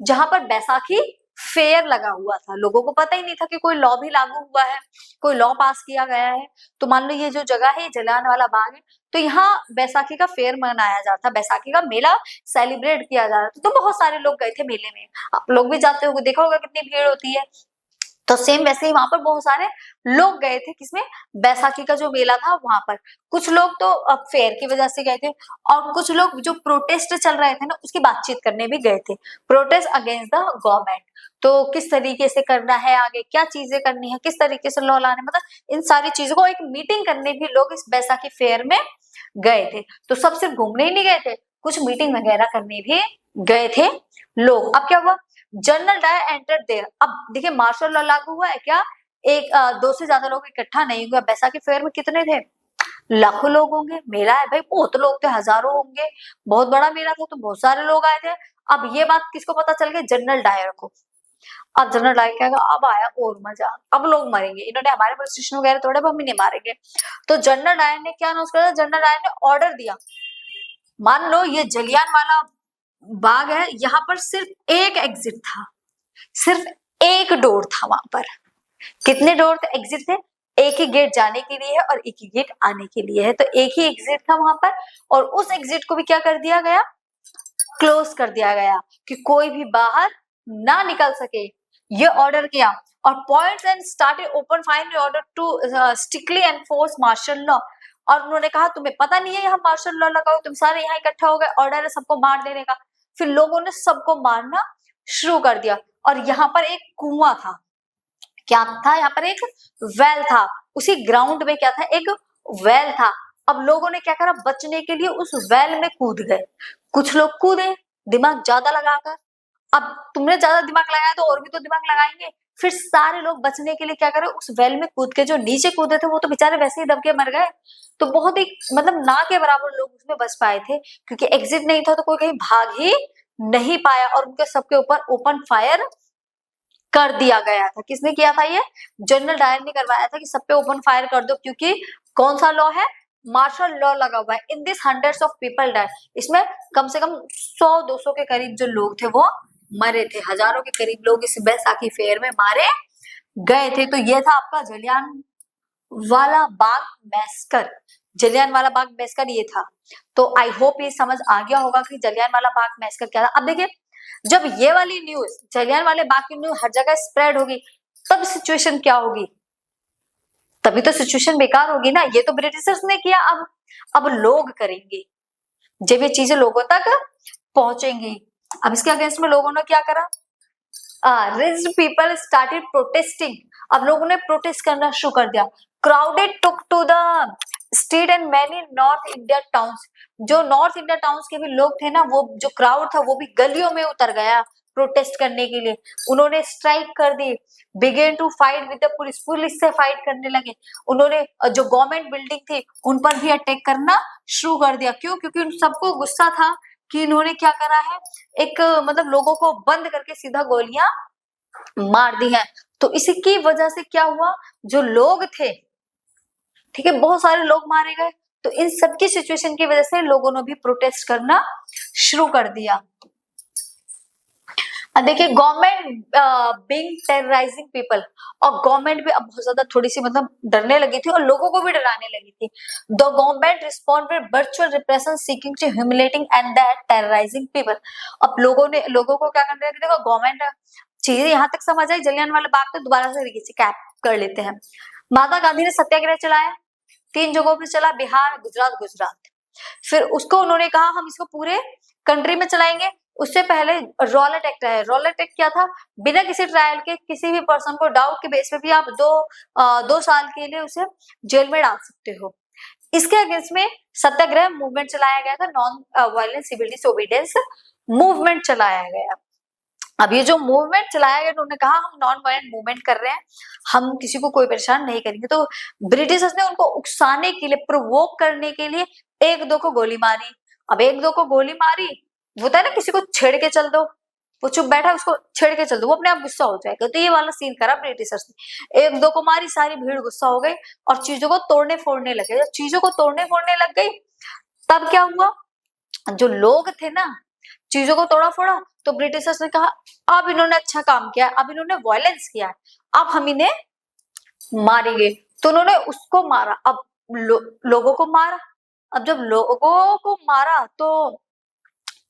जहां पर बैसाखी फेयर लगा हुआ था, लोगों को पता ही नहीं था कि कोई लॉ भी लागू हुआ है, कोई लॉ पास किया गया है। तो मान लो ये जो जगह है, जलियांवाला बाग है, तो यहाँ बैसाखी का फेयर मनाया जाता, बैसाखी का मेला सेलिब्रेट किया जा रहा था। तो बहुत सारे लोग गए थे मेले में, आप लोग भी जाते होंगे, देखा होगा कितनी भीड़ होती है। तो सेम वैसे ही वहां पर बहुत सारे लोग गए थे, किसमें, बैसाखी का जो मेला था वहां पर। कुछ लोग तो फेयर की वजह से गए थे, और कुछ लोग जो प्रोटेस्ट चल रहे थे ना उसकी बातचीत करने भी गए थे, प्रोटेस्ट अगेंस्ट द गवर्नमेंट। तो किस तरीके से करना है, आगे क्या चीजें करनी है, किस तरीके से लॉ लाने, मतलब इन सारी चीजों को एक मीटिंग करने भी लोग इस बैसाखी फेयर में गए थे। तो सब सिर्फ घूमने ही नहीं गए थे, कुछ मीटिंग वगैरह करने भी गए थे लोग। अब क्या हुआ, जनरल डायर एंटर देयर। अब देखिए मार्शल लॉ लागू हुआ है क्या, एक दो से ज्यादा लोग इकट्ठा नहीं हुआ। बैसाखी फेयर में कितने थे, लाखों लोग होंगे, मेला है भाई, बहुत लोग थे, हजारों होंगे, बहुत बड़ा मेला था, तो बहुत सारे लोग आए थे। अब ये बात किसको पता चल गई, जनरल डायर को। अब जनरल डायर कहेगा अब आया और मजा, अब लोग मरेंगे, इन्होंने हमारे पुलिस स्टेशन वगैरह तोड़े, अब हम ही नहीं मारेंगे। तो जनरल डायर ने क्या अनाउंस करा, जनरल डायर ने ऑर्डर दिया, मान लो ये जलियांवाला बाग है, यहाँ पर सिर्फ एक एग्जिट था, सिर्फ एक डोर था वहां पर। कितने डोर थे, एग्जिट थे, एक ही गेट जाने के लिए है और एक ही गेट आने के लिए है, तो एक ही एग्जिट था वहां पर। और उस एग्जिट को भी क्या कर दिया गया, क्लोज कर दिया गया, कि कोई भी बाहर ना निकल सके, ये ऑर्डर किया। और points and started open fire in order to strictly enforce martial law. और उन्होंने कहा तुम्हें पता नहीं है यहाँ मार्शल लॉ लगाओ, तुम सारे यहाँ इकट्ठा हो गए, ऑर्डर है सबको मार देने का। फिर लोगों ने सबको मारना शुरू कर दिया। और यहाँ पर एक कुआं था, क्या था, यहाँ पर एक वेल था, उसी ग्राउंड में क्या था, एक वेल था। अब लोगों ने क्या करा, बचने के लिए उस वेल में कूद गए। कुछ लोग कूदे दिमाग ज्यादा लगाकर, अब तुमने ज्यादा दिमाग लगाया तो और भी तो दिमाग लगाएंगे। फिर सारे लोग बचने के लिए क्या करे, उस वेल में कूद के, जो नीचे कूदे थे वो तो बेचारे वैसे ही दब के मर गए। तो बहुत ही मतलब ना के बराबर लोग उसमें बच पाए थे, क्योंकि एग्जिट नहीं था तो कोई कहीं भाग ही नहीं पाया, और उनके सबके ऊपर ओपन फायर कर दिया गया था। किसने किया था, ये जनरल डायर ने करवाया था कि सब पे ओपन फायर कर दो, क्योंकि कौन सा लॉ है, मार्शल लॉ लगा हुआ है। In this hundreds of people die, इसमें कम से कम 100-200 के करीब जो लोग थे वो मरे थे, हजारों के करीब लोग इस बैसाखी फेयर में मारे गए थे। तो ये था आपका जलियांवाला बाग मैसकर, जलियांवाला बाग मैसकर ये था। तो आई होप ये समझ आ गया होगा कि जलियांवाला बाग मैसकर क्या था। अब देखिए जब ये वाली न्यूज, जलियांवाले बाग की न्यूज हर जगह स्प्रेड होगी, तब सिचुएशन क्या होगी, तभी तो सिचुएशन बेकार होगी ना। ये तो ब्रिटिशर्स ने किया, अब लोग करेंगे, जब ये चीजें लोगों तक पहुंचेंगी। अब इसके अगेंस्ट में लोगों ने क्या करा, रिच्ड पीपल स्टार्टेड प्रोटेस्टिंग। अब लोगों ने प्रोटेस्ट करना शुरू कर दिया। Crowded took to the street and many north India towns, जो नॉर्थ इंडिया टाउन्स के भी लोग थे ना, वो जो क्राउड था वो भी गलियों में उतर गया प्रोटेस्ट करने के लिए। उन्होंने स्ट्राइक कर दी, began to fight with the police, police से फाइट करने लगे। उन्होंने जो गवर्नमेंट बिल्डिंग थी उन पर भी अटैक करना शुरू कर दिया। क्यों, क्योंकि उन सबको गुस्सा था कि इन्होंने क्या करा है, एक मतलब लोगों को बंद करके सीधा गोलियां मार दी है। तो इसकी वजह से क्या हुआ, जो लोग थे, ठीक है, बहुत सारे लोग मारे गए। तो इन सबकी सिचुएशन की वजह से लोगों ने भी प्रोटेस्ट करना शुरू कर दिया। देखिए गवर्नमेंट बीइंग टेरराइजिंग पीपल, और गवर्नमेंट भी अब बहुत ज्यादा थोड़ी सी मतलब डरने लगी थी और लोगों को भी डराने लगी थी। The government respond with virtual repression seeking to humiliating and that terrorising people. अब लोगों को क्या करना है, देखो गवर्नमेंट चीजें यहाँ तक समझ आई, जलियांवाला बाग तो दोबारा से कैप कर लेते हैं। महात्मा गांधी ने सत्याग्रह चलाया, 3 जगहों पर चला, बिहार, गुजरात। फिर उसको उन्होंने कहा हम इसको पूरे कंट्री में चलाएंगे। उससे पहले रॉलेट एक्ट है, रॉलेट एक्ट क्या था, बिना किसी ट्रायल के किसी भी पर्सन को डाउट के बेस पे भी आप 2 साल के लिए उसे जेल में डाल सकते हो। इसके अगेंस्ट में सत्याग्रह मूवमेंट चलाया गया था, non violent civil disobedience movement चलाया गया। अब ये जो मूवमेंट चलाया गया, उन्होंने कहा हम नॉन वायलेंट मूवमेंट कर रहे हैं, हम किसी को कोई परेशान नहीं करेंगे। तो ब्रिटिशर्स ने उनको उकसाने के लिए, प्रोवोक करने के लिए 1-2 को गोली मारी। अब 1-2 को गोली मारी, वो होता है ना किसी को छेड़ के चल दो, वो चुप बैठा उसको छेड़ के चल दो, वो अपने आप गुस्सा हो जाएगा। तो ये वाला सीन करा ब्रिटिशर्स ने, 1-2 को मारी, सारी भीड़ गुस्सा हो गई और चीजों को तोड़ने फोड़ने लगे। जब चीजों को तोड़ने फोड़ने लग गई, तब क्या हुआ, जो लोग थे ना, चीजों को तोड़ा फोड़ा, तो ब्रिटिशर्स ने कहा अब इन्होंने अच्छा काम किया, अब इन्होंने वायलेंस किया, अब हम इन्हें मारेंगे। तो उन्होंने उसको मारा, अब लोगों को मारा। अब जब लोगों को मारा तो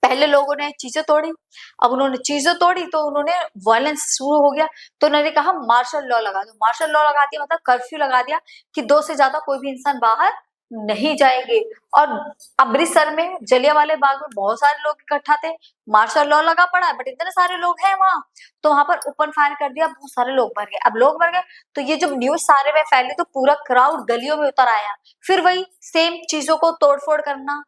पहले लोगों ने चीजें तोड़ी, अब उन्होंने चीजें तोड़ी तो उन्होंने वायलेंस शुरू हो गया। तो उन्होंने कहा मार्शल लॉ लगा दो। मार्शल लॉ लगा दिया मतलब कर्फ्यू लगा दिया कि 2 से ज्यादा कोई भी इंसान बाहर नहीं जाएंगे। और अमृतसर में जलियांवाले बाग में बहुत सारे लोग इकट्ठा थे, मार्शल लॉ लगा पड़ा बट इतने सारे लोग हैं वहां, तो वहां पर ओपन फायर कर दिया, बहुत सारे लोग मर गए। अब लोग मर गए तो ये जब न्यूज सारे में फैली तो पूरा क्राउड गलियों में उतर आया, फिर वही सेम चीजों को तोड़फोड़ करना।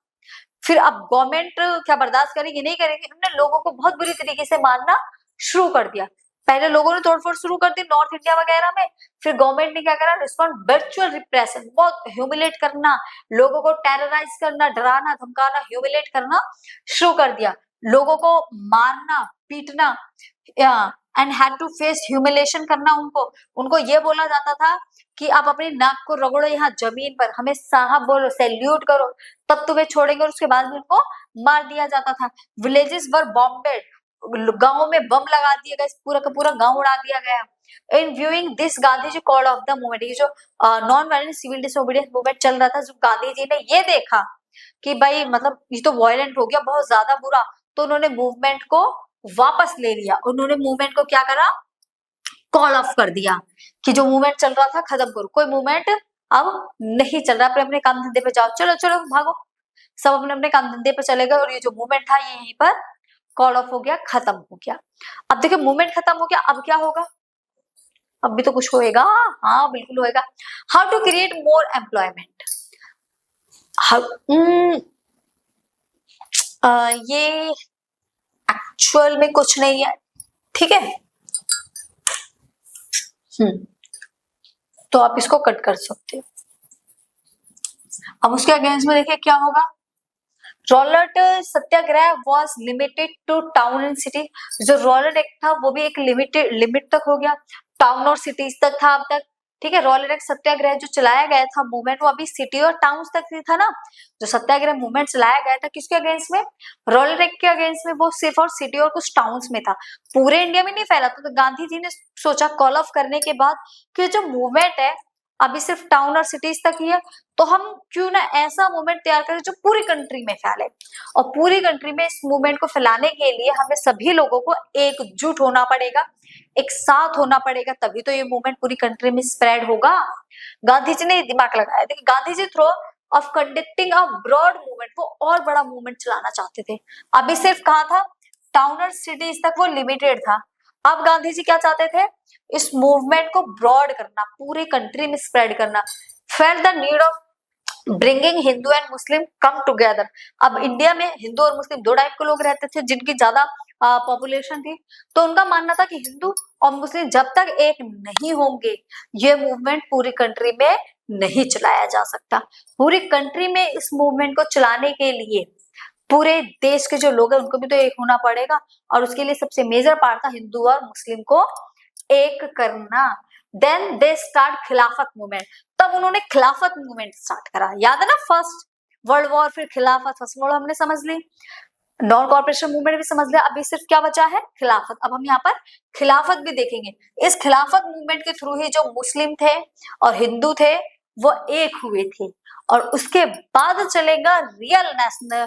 फिर अब गवर्नमेंट क्या बर्दाश्त करेगी, नहीं करेगी, उन्होंने लोगों को बहुत बुरी तरीके से मारना शुरू कर दिया। पहले लोगों ने तोड़फोड़ शुरू कर दी नॉर्थ इंडिया वगैरह में, फिर गवर्नमेंट ने क्या करा, रिस्पॉन्ड वर्चुअल रिप्रेशन, बहुत ह्यूमिलेट करना, लोगों को टेरराइज करना, डराना धमकाना, ह्यूमिलेट करना शुरू कर दिया, लोगों को मारना पीटना, and had to face humiliation करना। उनको ये बोला जाता था कि आप अपनी नाक को रगड़ो यहाँ जमीन पर, हमें साहब बोलो, सैल्यूट करो, तब तुम्हें छोड़ेंगे। और उसके बाद में उनको मार दिया जाता था। विलेजेस वर बॉम्बेड, गांवों में बम लगा दिए गए, पूरा का पूरा गांव उड़ा दिया गया। In viewing this Gandhi ji call off the movement, ये जो non violent civil disobedience movement चल रहा था, जो गांधी जी ने ये देखा कि भाई मतलब ये तो वायलेंट हो गया, बहुत ज्यादा बुरा, तो उन्होंने मूवमेंट को वापस ले लिया। उन्होंने मूवमेंट को क्या करा, कॉल ऑफ कर दिया कि जो मूवमेंट चल रहा था खत्म करो, कोई मूवमेंट अब नहीं चल रहा, अपने अपने काम धंधे पे जाओ, चलो चलो भागो, सब अपने अपने काम धंधे पे चले गए। और ये जो मूवमेंट था ये यहीं पर कॉल ऑफ हो गया, खत्म हो गया। अब देखिए मूवमेंट खत्म हो गया, अब क्या होगा, अब भी तो कुछ होएगा, हाँ बिल्कुल होएगा। How to create more employment, ये एक्चुअल में कुछ नहीं है, ठीक है। तो आप इसको कट कर सकते हो। अब उसके अगेंस्ट में देखिए क्या होगा, Rowlatt Satyagraha was limited to town and city. जो रॉलेट एक्ट था वो भी एक लिमिट तक हो गया, टाउन और सिटीज तक था अब तक, ठीक है। रॉलेट एक्ट सत्याग्रह जो चलाया गया था मूवमेंट, वो अभी सिटी और टाउन तक ही था ना। जो सत्याग्रह मूवमेंट चलाया गया था किसके अगेंस्ट में, रॉलेट एक्ट के अगेंस्ट में, वो सिर्फ और सिटी और कुछ टाउन्स में था, पूरे इंडिया में नहीं फैला था। तो गांधी जी ने सोचा कॉल ऑफ करने के बाद कि जो मूवमेंट है अभी सिर्फ टाउन और सिटीज तक ही है, तो हम क्यों ना ऐसा मूवमेंट तैयार करें जो पूरी कंट्री में फैले। और पूरी कंट्री में इस मूवमेंट को फैलाने के लिए हमें सभी लोगों को एकजुट होना पड़ेगा, एक साथ होना पड़ेगा, तभी तो ये मूवमेंट पूरी कंट्री में स्प्रेड होगा। गांधी जी ने दिमाग लगाया। देखिए Gandhi ji through of conducting a broad movement, वो और बड़ा मूवमेंट चलाना चाहते थे। अभी सिर्फ कहा था टाउन और सिटीज तक वो लिमिटेड था, अब गांधी जी क्या चाहते थे, इस मूवमेंट को ब्रॉड करना, पूरे कंट्री में स्प्रेड करना। Felt the need of bringing Hindu and Muslim come together. अब इंडिया में हिंदू और मुस्लिम दो टाइप के लोग रहते थे जिनकी ज्यादा पॉपुलेशन थी, तो उनका मानना था कि हिंदू और मुस्लिम जब तक एक नहीं होंगे ये मूवमेंट पूरी कंट्री में नहीं चलाया जा सकता। पूरी कंट्री में इस मूवमेंट को चलाने के लिए पूरे देश के जो लोग हैं उनको भी तो एक होना पड़ेगा, और उसके लिए सबसे मेजर पार्ट था हिंदू और मुस्लिम को एक करना। देन दे स्टार्ट खिलाफत मूवमेंट, तब उन्होंने खिलाफत मूवमेंट स्टार्ट करा। याद है ना, फर्स्ट वर्ल्ड वॉर, फिर खिलाफत, फर्स्ट वर्ल्ड हमने समझ ली, नॉन कॉर्पोरेशन मूवमेंट भी समझ लिया, अभी सिर्फ क्या बचा है, खिलाफत। अब हम यहाँ पर खिलाफत भी देखेंगे। इस खिलाफत मूवमेंट के थ्रू ही जो मुस्लिम थे और हिंदू थे वो एक हुए थे, और उसके बाद चलेगा real national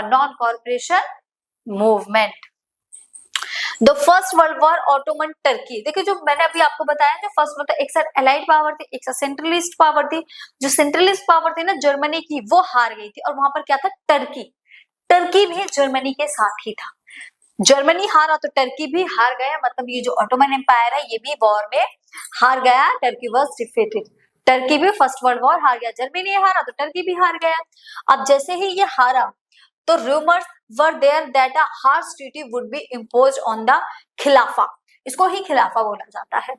non corporation movement. The first world war Ottoman Turkey, देखिए जो मैंने अभी आपको बताया, जो फर्स्ट वर्ल्ड, एक साइड एलाइड पावर थी, एक साइड सेंट्रलिस्ट पावर थी। जो सेंट्रलिस्ट पावर थी ना जर्मनी की, वो हार गई थी, और वहां पर क्या था, टर्की। टर्की भी जर्मनी के साथ ही था। जर्मनी हारा तो टर्की भी हार गया, मतलब ये जो ऑटोमन एम्पायर है ये भी वॉर में हार गया। टर्की वाज डिफीटेड, टर्की भी फर्स्ट वर्ल्ड वॉर हार गया। जर्मनी हारा तो टर्की भी हार गया। अब जैसे ही ये हारा तो rumours were there that a harsh treaty would be imposed on the Khilafa, इसको ही खिलाफा बोला जाता है,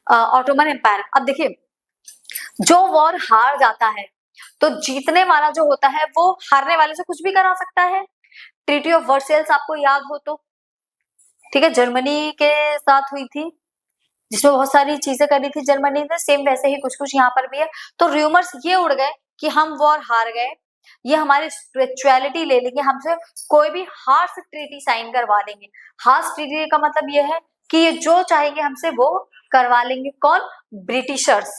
ऑटोमन एम्पायर। अब देखिए जो वॉर हार जाता है तो जीतने वाला जो होता है वो हारने वाले से कुछ भी करा सकता है। ट्रीटी ऑफ वर्सेल्स आपको याद हो तो, ठीक है, जर्मनी के साथ हुई थी, जिसमें बहुत सारी चीजें करी थी जर्मनी ने, सेम वैसे ही कुछ कुछ यहाँ पर भी है। तो रूमर्स ये उड़ गए कि हम वॉर हार गए, ये हमारी स्पिरिचुअलिटी ले लेंगे, हमसे कोई भी हार्श ट्रीटी साइन करवा लेंगे। हार्श ट्रीटी का मतलब ये है कि ये जो चाहेंगे हमसे वो करवा लेंगे। कौन? ब्रिटिशर्स।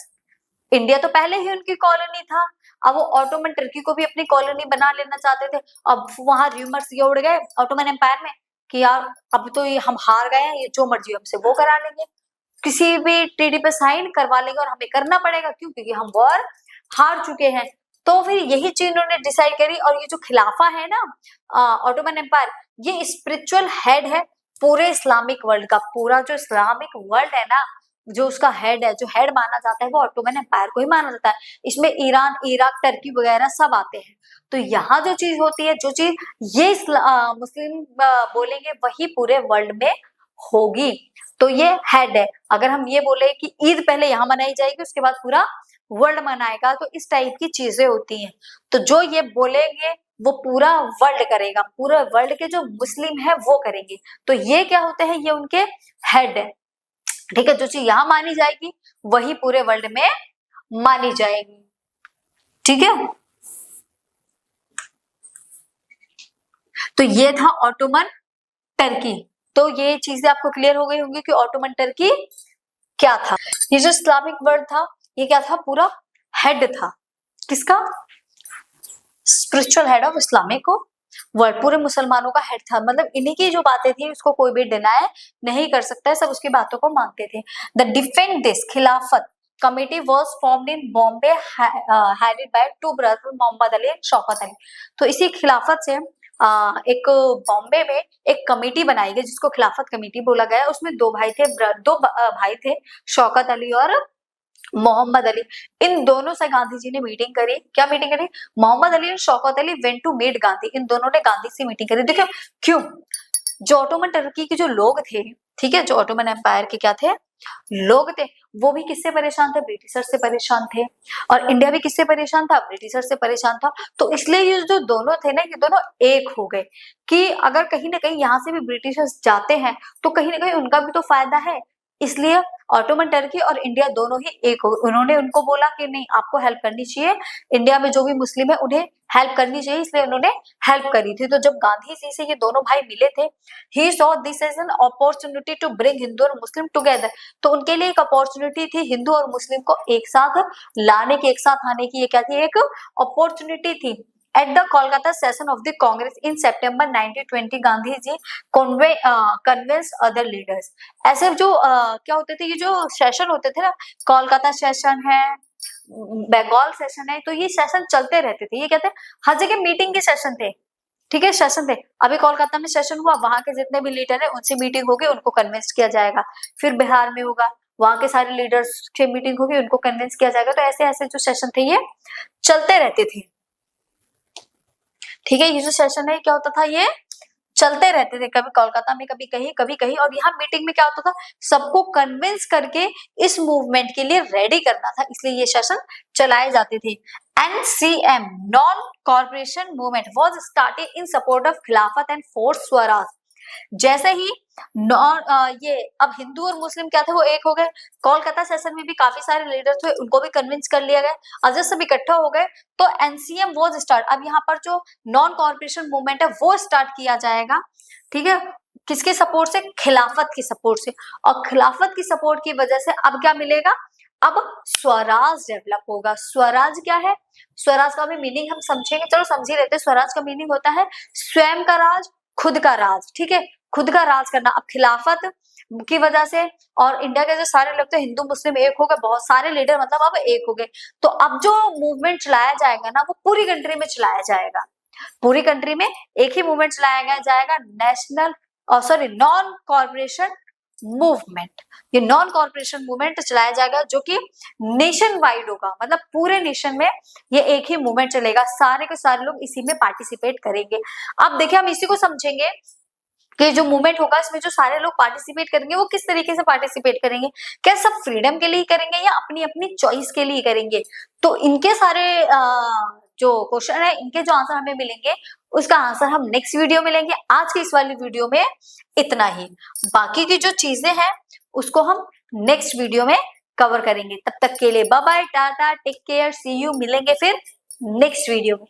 इंडिया तो पहले ही उनकी कॉलोनी था, अब वो ऑटोमन टर्की को भी अपनी कॉलोनी बना लेना चाहते थे। अब वहां र्यूमर्स ये उड़ गए ऑटोमन एम्पायर में कि यार अब तो ये हम हार गए हैं, ये जो मर्जी हमसे वो करा लेंगे, किसी भी ट्रीटी पे साइन करवा लेंगे और हमें करना पड़ेगा, क्यों? क्योंकि हम वॉर हार चुके हैं। तो फिर यही चीज उन्होंने डिसाइड करी। और ये जो खिलाफा है ना ऑटोमन एम्पायर, ये स्पिरिचुअल हेड है पूरे इस्लामिक वर्ल्ड का। पूरा जो इस्लामिक वर्ल्ड है ना, जो उसका हेड है, जो हेड माना जाता है वो ऑटोमन एम्पायर को ही माना जाता है। इसमें ईरान, इराक, टर्की वगैरह सब आते हैं। तो यहाँ जो चीज होती है, जो चीज ये मुस्लिम बोलेंगे वही पूरे वर्ल्ड में होगी। तो ये हेड है। अगर हम ये बोले कि ईद पहले यहाँ मनाई जाएगी उसके बाद पूरा वर्ल्ड मनाएगा, तो इस टाइप की चीजें होती हैं। तो जो ये बोलेंगे वो पूरा वर्ल्ड करेगा, पूरा वर्ल्ड के जो मुस्लिम है वो करेंगे। तो ये क्या होते हैं? ये उनके हेड है। ठीक है, जो चीज यहाँ मानी जाएगी वही पूरे वर्ल्ड में मानी जाएगी। ठीक है, तो ये था ऑटोमन टर्की। तो ये चीजें आपको क्लियर हो गई होंगी कि ऑटोमन टर्की क्या था। ये जो इस्लामिक वर्ल्ड था, ये क्या था? पूरा हेड था। किसका? Spiritual head of Islamic world, पूरे मुसलमानों का हेड था। मतलब इन्हीं की जो बातें थी उसको कोई भी डिनाय नहीं कर सकता है, सब उसकी बातों को मानते थे। The defend this Khilafat committee was formed in Bombay, headed by two brother Mohammad Ali and Shaukat Ali. तो इसी खिलाफत से एक बॉम्बे में एक कमेटी बनाई गई जिसको खिलाफत कमेटी बोला गया। उसमें दो भाई थे, शौकत अली और मोहम्मद अली। इन दोनों से गांधी जी ने मीटिंग करी। क्या मीटिंग करी? मोहम्मद अली और Shaukat Ali went to meet Gandhi. इन दोनों ने गांधी से मीटिंग करी। देखो क्यों? जो ऑटोमन टर्की के जो लोग थे, ठीक है, जो ऑटोमन एम्पायर के क्या थे लोग थे, वो भी किससे परेशान थे? ब्रिटिशर से परेशान थे। और इंडिया भी किससे परेशान था? ब्रिटिशर से परेशान था। तो इसलिए ये जो दोनों थे ना, ये दोनों एक हो गए कि अगर कहीं ना कहीं यहाँ से भी ब्रिटिशर्स जाते हैं तो कहीं ना कहीं उनका भी तो फायदा है। इसलिए ऑटोमन टर्की और इंडिया दोनों ही एक हो। उन्होंने उनको बोला कि नहीं, आपको हेल्प करनी चाहिए, इंडिया में जो भी मुस्लिम है उन्हें हेल्प करनी चाहिए, इसलिए उन्होंने हेल्प करी थी। तो जब गांधी जी से ये दोनों भाई मिले थे, he saw this as an opportunity to bring Hindu और मुस्लिम टुगेदर। तो उनके लिए एक अपॉर्चुनिटी थी हिंदू और मुस्लिम को एक साथ लाने की, एक साथ आने की। ये क्या थी? एक अपॉर्चुनिटी थी। At the Kolkata session of the Congress in September 1920, Gandhi ji convinced other leaders। ऐसे जो क्या होते थे, ये जो सेशन होते थे ना, कोलकाता सेशन है, बंगाल सेशन है, तो ये सेशन चलते रहते थे। ये कहते हैं हर जगह मीटिंग के सेशन थे। ठीक है, सेशन थे। अभी कोलकाता में सेशन हुआ, वहां के जितने भी लीडर है उनसे मीटिंग होगी, उनको कन्विंस किया जाएगा। फिर बिहार में होगा, वहां के सारे लीडर्स से मीटिंग होगी, उनको कन्विंस किया जाएगा। तो ऐसे ऐसे जो सेशन थे ये चलते रहते थे। ठीक है, ये जो सेशन है क्या होता था? ये चलते रहते थे, कभी कोलकाता में, कभी कहीं, कभी कहीं। और यहाँ मीटिंग में क्या होता था? सबको कन्विंस करके इस मूवमेंट के लिए रेडी करना था, इसलिए ये सेशन चलाए जाते थे। NCM non corporation movement was started in support of खिलाफत एंड फोर्स स्वराज। जैसे ही ये अब हिंदू और मुस्लिम क्या थे? वो एक हो गए। कोलकाता सेशन में भी काफी सारे लीडर थे, उनको भी कन्विंस कर लिया गया। अब जब सब इकट्ठा हो गए तो एनसीएम वाज स्टार्ट। अब यहाँ पर जो नॉन कॉर्पोरेशन मूवमेंट है वो स्टार्ट किया जाएगा। ठीक है, किसके सपोर्ट से? खिलाफत की सपोर्ट से। और खिलाफत की सपोर्ट की वजह से अब क्या मिलेगा? अब स्वराज डेवलप होगा। स्वराज क्या है? स्वराज का भी मीनिंग हम समझेंगे, चलो समझ ही लेते हैं। स्वराज का मीनिंग होता है स्वयं का राज, खुद का राज। ठीक है, खुद का राज करना। अब खिलाफत की वजह से और इंडिया के जो सारे लोग थे, हिंदू मुस्लिम एक हो गए, बहुत सारे लीडर मतलब अब एक हो गए। तो अब जो मूवमेंट चलाया जाएगा ना, वो पूरी कंट्री में चलाया जाएगा। पूरी कंट्री में एक ही मूवमेंट चलाया जाएगा, नॉन कॉर्पोरेशन मूवमेंट। ये नॉन कॉर्पोरेशन मूवमेंट चलाया जाएगा जो कि नेशन वाइड होगा, मतलब पूरे नेशन में ये एक ही मूवमेंट चलेगा। सारे के सारे लोग इसी में पार्टिसिपेट करेंगे। अब देखिए, हम इसी को समझेंगे कि जो मूवमेंट होगा इसमें जो सारे लोग पार्टिसिपेट करेंगे वो किस तरीके से पार्टिसिपेट करेंगे। क्या सब फ्रीडम के लिए करेंगे या अपनी अपनी चॉइस के लिए करेंगे? तो इनके सारे जो क्वेश्चन है, इनके जो आंसर हमें मिलेंगे, उसका आंसर हम नेक्स्ट वीडियो में लेंगे। आज की इस वाली वीडियो में इतना ही। बाकी की जो चीजें हैं उसको हम नेक्स्ट वीडियो में कवर करेंगे। तब तक के लिए bye bye, tata, take care, see you. मिलेंगे फिर नेक्स्ट वीडियो में।